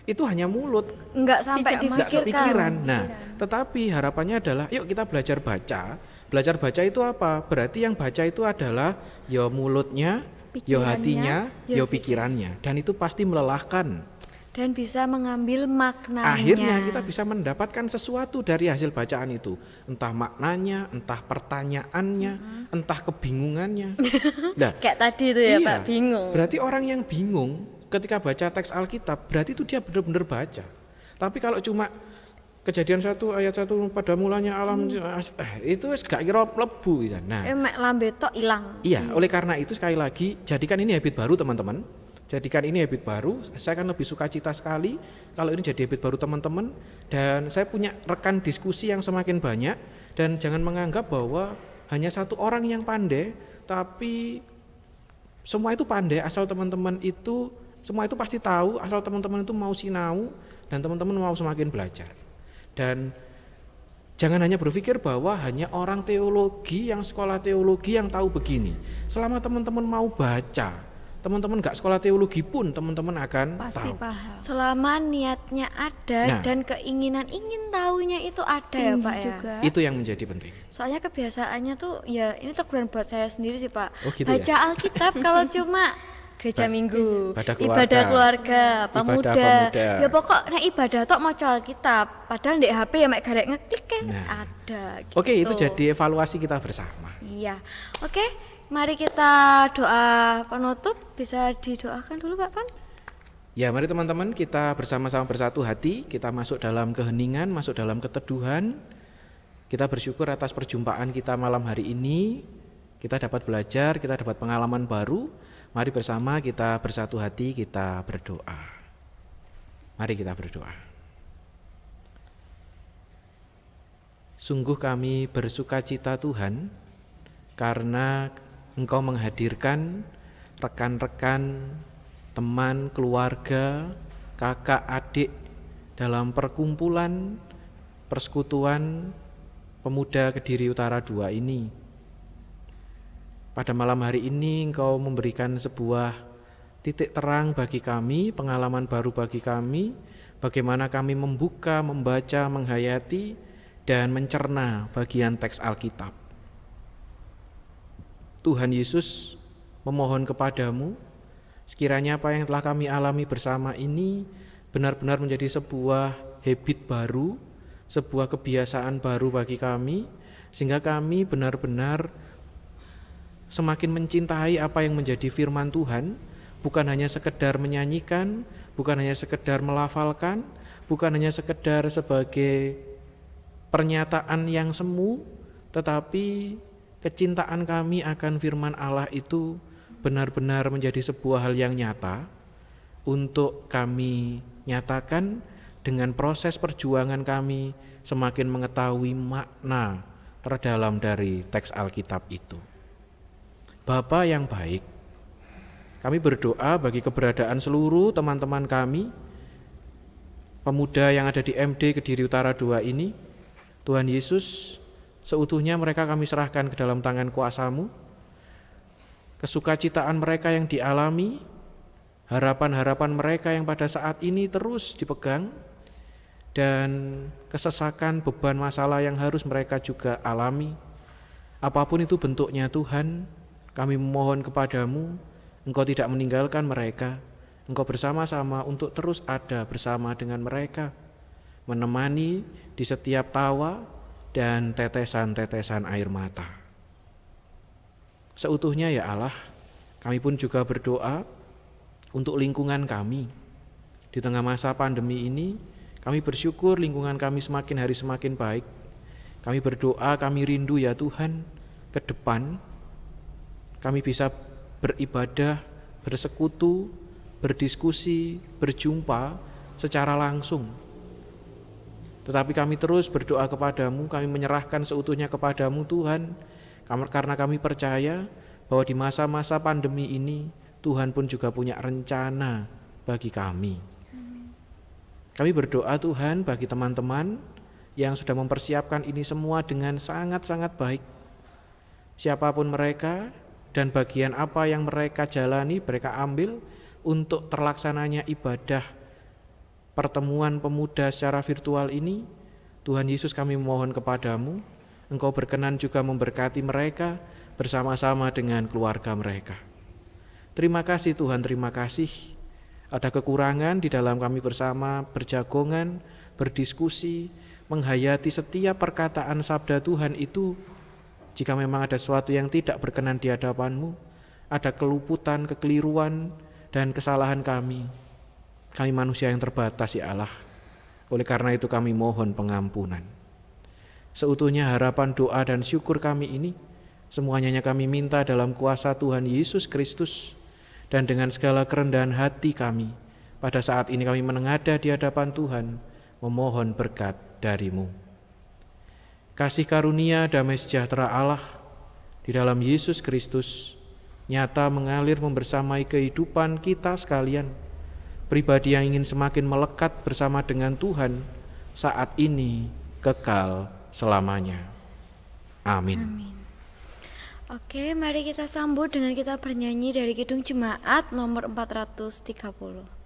itu hanya mulut, Enggak sampai Tidak nggak difikirkan. kepikiran. Nah, tetapi harapannya adalah yuk kita belajar baca. Belajar baca itu apa? Berarti yang baca itu adalah ya mulutnya, ya hatinya, ya pikirannya. Dan itu pasti melelahkan. Dan bisa mengambil maknanya. Akhirnya kita bisa mendapatkan sesuatu dari hasil bacaan itu. Entah maknanya, entah pertanyaannya, entah kebingungannya. Nah, Kayak tadi itu ya iya, Pak, bingung. Berarti orang yang bingung ketika baca teks Alkitab, berarti itu dia benar-benar baca. Tapi kalau cuma Kejadian 1 ayat 1 pada mulanya alam itu gak kira mlebu gitu. Nah, Mek lambe tok ilang. iya, oleh karena itu sekali lagi jadikan ini habit baru teman-teman. Jadikan ini habit baru. Saya akan lebih sukacita sekali kalau ini jadi habit baru teman-teman, dan saya punya rekan diskusi yang semakin banyak, dan jangan menganggap bahwa hanya satu orang yang pandai, tapi semua itu pandai asal teman-teman itu semua itu pasti tahu, asal teman-teman itu mau sinau dan teman-teman mau semakin belajar. Dan jangan hanya berpikir bahwa hanya orang teologi yang sekolah teologi yang tahu begini. Selama teman-teman mau baca, teman-teman gak sekolah teologi pun teman-teman akan Pasti tahu. paham. Selama niatnya ada Nah. dan keinginan ingin tahunya itu ada ya Tinggi Pak ya. juga. Itu yang menjadi penting. Soalnya kebiasaannya tuh ya ini teguran buat saya sendiri sih Pak. Oh, gitu ya? Baca Alkitab kalau cuma gereja minggu, ibadah ibadah keluarga, pemuda. pemuda. Ya pokok nek ibadah tok maca Alkitab, padahal ndek HP ya mek garek ngeklik kan Nah. ada gitu. Oke, itu jadi evaluasi kita bersama. Iya. Oke, mari kita doa penutup. Bisa didoakan dulu Pak Pan? Ya, mari teman-teman kita bersama-sama bersatu hati, kita masuk dalam keheningan, masuk dalam keteduhan. Kita bersyukur atas perjumpaan kita malam hari ini. Kita dapat belajar, kita dapat pengalaman baru. Mari bersama kita bersatu hati, kita berdoa. Mari kita berdoa. Sungguh kami bersukacita Tuhan, karena Engkau menghadirkan rekan-rekan, teman, keluarga, kakak, adik dalam perkumpulan persekutuan pemuda Kediri Utara 2 ini. Pada malam hari ini Engkau memberikan sebuah titik terang bagi kami, pengalaman baru bagi kami, bagaimana kami membuka, membaca, menghayati, dan mencerna bagian teks Alkitab. Tuhan Yesus memohon kepadamu, sekiranya apa yang telah kami alami bersama ini benar-benar menjadi sebuah habit baru, sebuah kebiasaan baru bagi kami, sehingga kami benar-benar semakin mencintai apa yang menjadi firman Tuhan, bukan hanya sekedar menyanyikan, bukan hanya sekedar melafalkan, bukan hanya sekedar sebagai pernyataan yang semu, tetapi kecintaan kami akan firman Allah itu benar-benar menjadi sebuah hal yang nyata untuk kami nyatakan dengan proses perjuangan kami semakin mengetahui makna terdalam dari teks Alkitab itu. Bapa yang baik, kami berdoa bagi keberadaan seluruh teman-teman kami, pemuda yang ada di MD Kediri Utara 2 ini. Tuhan Yesus, seutuhnya mereka kami serahkan ke dalam tangan kuasa-Mu. Kesukacitaan mereka yang dialami, harapan-harapan mereka yang pada saat ini terus dipegang, dan kesesakan, beban, masalah yang harus mereka juga alami. Apapun itu bentuknya Tuhan, kami memohon kepadamu, Engkau tidak meninggalkan mereka, Engkau bersama-sama untuk terus ada bersama dengan mereka, menemani di setiap tawa dan tetesan-tetesan air mata. Seutuhnya ya Allah, kami pun juga berdoa untuk lingkungan kami. Di tengah masa pandemi ini, kami bersyukur lingkungan kami semakin hari semakin baik. Kami berdoa, kami rindu ya Tuhan, ke depan kami bisa beribadah, bersekutu, berdiskusi, berjumpa secara langsung. Tetapi kami terus berdoa kepadamu, kami menyerahkan seutuhnya kepadamu Tuhan, karena kami percaya bahwa di masa-masa pandemi ini Tuhan pun juga punya rencana bagi kami. Kami berdoa Tuhan bagi teman-teman yang sudah mempersiapkan ini semua dengan sangat-sangat baik. Siapapun mereka dan bagian apa yang mereka jalani, mereka ambil untuk terlaksananya ibadah pertemuan pemuda secara virtual ini. Tuhan Yesus, kami mohon kepadamu, Engkau berkenan juga memberkati mereka bersama-sama dengan keluarga mereka. Terima kasih Tuhan, terima kasih. Ada kekurangan di dalam kami bersama berjagongan, berdiskusi, menghayati setiap perkataan sabda Tuhan itu. Jika memang ada sesuatu yang tidak berkenan di hadapan-Mu, ada keluputan, kekeliruan, dan kesalahan kami manusia yang terbatas ya Allah. Oleh karena itu kami mohon pengampunan. Seutuhnya harapan, doa, dan syukur kami ini semuanya kami minta dalam kuasa Tuhan Yesus Kristus. Dan dengan segala kerendahan hati kami, pada saat ini kami menengadah di hadapan Tuhan, memohon berkat dari-Mu. Kasih karunia damai sejahtera Allah di dalam Yesus Kristus nyata mengalir membersamai kehidupan kita sekalian, pribadi yang ingin semakin melekat bersama dengan Tuhan saat ini kekal selamanya. Amin. Amin. Oke, mari kita sambut dengan kita bernyanyi dari Kidung Jemaat nomor 430.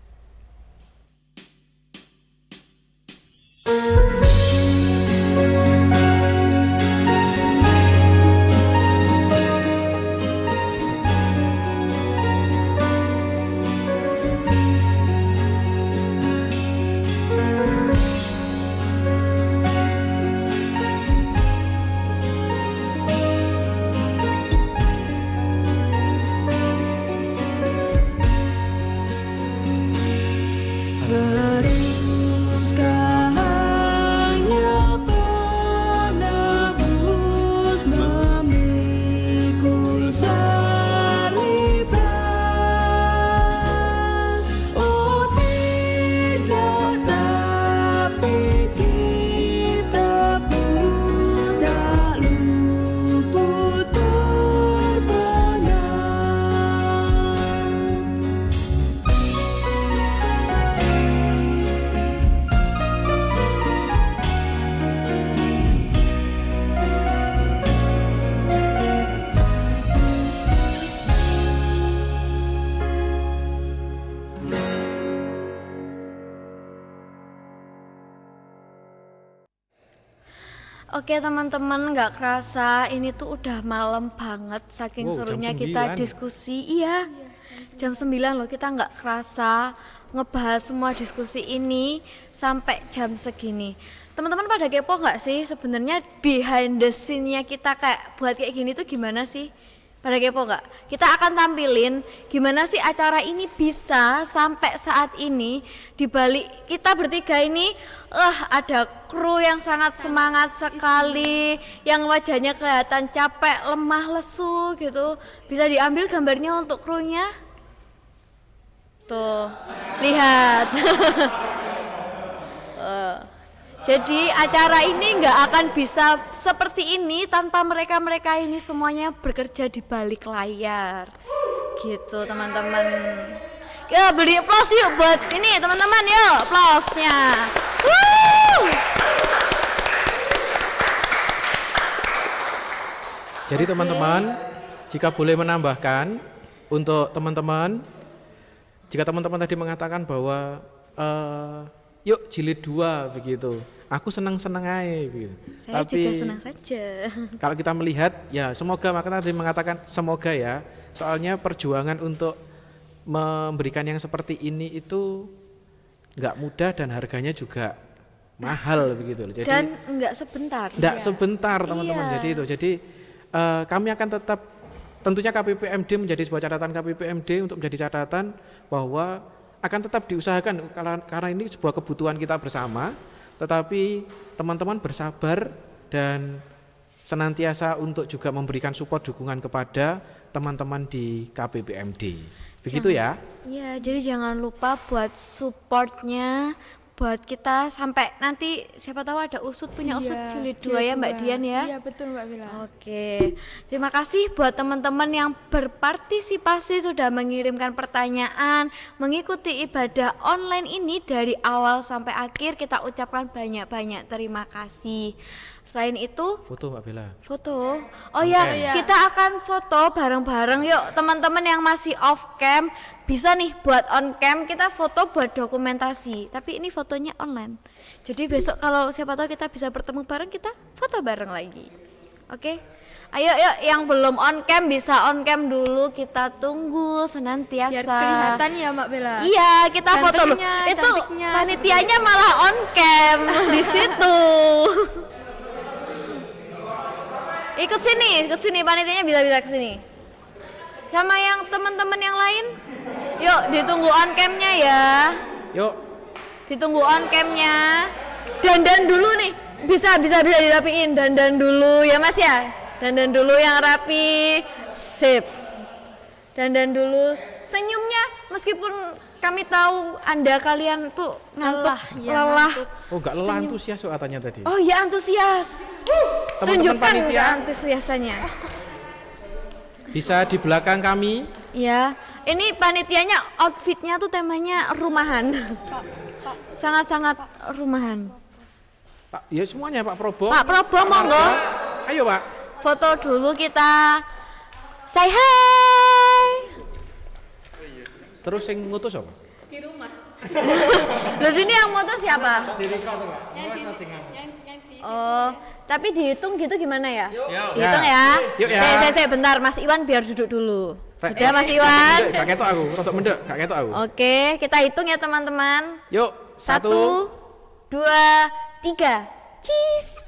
Oke teman-teman, nggak kerasa ini tuh udah malam banget saking Wow, jam serunya kita 9. diskusi. Iya, jam 9 loh, kita nggak kerasa ngebahas semua diskusi ini sampai jam segini. Teman-teman pada kepo nggak sih sebenarnya behind the scene-nya kita kayak buat kayak gini tuh gimana sih? Pada kepo nggak? Kita akan tampilin gimana sih acara ini bisa sampai saat ini. Di balik kita bertiga ini ada kru yang sangat semangat sekali, yang wajahnya kelihatan capek, lemah, lesu gitu. Bisa diambil gambarnya untuk krunya? Tuh, lihat. Jadi acara ini nggak akan bisa seperti ini tanpa mereka-mereka ini semuanya bekerja di balik layar. Gitu teman-teman. Ya beri aplaus yuk buat ini teman-teman, yuk aplausnya. Jadi teman-teman, jika boleh menambahkan untuk teman-teman, jika teman-teman tadi mengatakan bahwa yuk jilid 2 begitu, aku senang-senang aja begitu. Saya juga senang saja. Kalau kita melihat ya semoga, maka tadi mengatakan semoga ya, soalnya perjuangan untuk memberikan yang seperti ini itu nggak mudah dan harganya juga mahal begitu loh. Jadi Dan nggak sebentar. nggak sebentar teman-teman. Iya. Jadi itu kami akan tetap, tentunya KPPMD menjadi sebuah catatan KPPMD untuk menjadi catatan bahwa akan tetap diusahakan karena ini sebuah kebutuhan kita bersama, tetapi teman-teman bersabar dan senantiasa untuk juga memberikan support dukungan kepada teman-teman di KPPMD. Begitu ya? Iya, jadi jangan lupa buat supportnya buat kita sampai nanti siapa tahu ada usut punya usut jilid 2 ya Mbak Dian ya. Iya betul Mbak Bila. Oke, terima kasih buat teman-teman yang berpartisipasi sudah mengirimkan pertanyaan, mengikuti ibadah online ini dari awal sampai akhir. Kita ucapkan banyak-banyak terima kasih. Selain itu, Foto Mbak Bella. foto. Oh ya, kita akan foto bareng-bareng yuk teman-teman yang masih off cam. Bisa nih buat on cam kita foto buat dokumentasi. Tapi ini fotonya online. Jadi besok kalau siapa tahu kita bisa bertemu bareng, kita foto bareng lagi. Oke? Ayo yuk yang belum on cam bisa on cam dulu, kita tunggu senantiasa. Biar kelihatan ya Mbak Bella. Iya, kita foto loh. Gantengnya, Itu cantiknya, panitianya malah on cam di situ. Ikut sini panitianya bisa ke sini. Sama yang teman-teman yang lain. Yuk, ditunggu on cam-nya ya. Yuk. Ditunggu on cam-nya. Dandan dulu nih. Bisa dirapiin. Dandan dulu ya Mas ya. Dandan dulu yang rapi. Sip. Dandan dulu. Senyumnya meskipun kami tahu Anda kalian tuh ngantuk, lelah. Oh, enggak lelah, antusias kok katanya tadi. Oh ya antusias. Teman-teman Tunjukkan panitia antusiasanya. bisa di belakang kami. Ya, ini panitianya outfitnya tuh temanya rumahan. Sangat-sangat rumahan. Pak, ya semuanya Pak Probo. Pak Probo monggo. Ayo Pak. Foto dulu kita. Say hi. Terus yang ngutus apa? Loh sini yang moto siapa? Oh, tapi dihitung gitu gimana ya? Dihitung ya. Yuk ya. Saya bentar, Mas Iwan biar duduk dulu. Sudah Mas Iwan? Gak ketok aku, rotok mendek, gak ketok aku. Oke, kita hitung ya teman-teman. Yuk, 1, 2, 3. Cheese.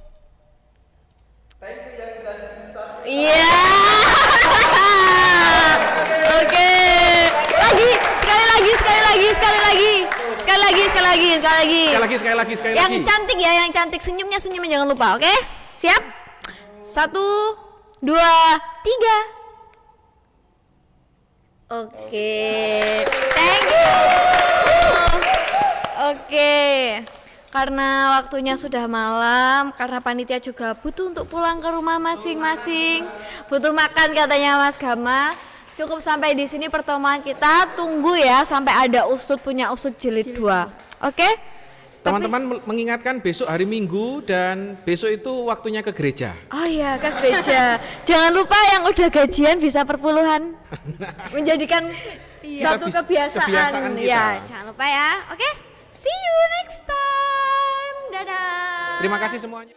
Iya. Oke. Lagi, sekali lagi. Yang cantik ya, yang cantik senyumnya jangan lupa, oke? Siap? 1, 2, 3. Oke. Thank you. Oke. Karena waktunya sudah malam, karena panitia juga butuh untuk pulang ke rumah masing-masing, butuh makan katanya Mas Gama. Cukup sampai di sini pertemuan kita. Tunggu ya sampai ada usut punya usut jilid 2. Oke? Teman-teman mengingatkan besok hari Minggu dan besok itu waktunya ke gereja. Oh iya, ke gereja. Jangan lupa yang udah gajian bisa perpuluhan. Menjadikan suatu kebiasaan. kita. Ya, jangan lupa ya. Oke? See you next time. Dadah. Terima kasih semuanya.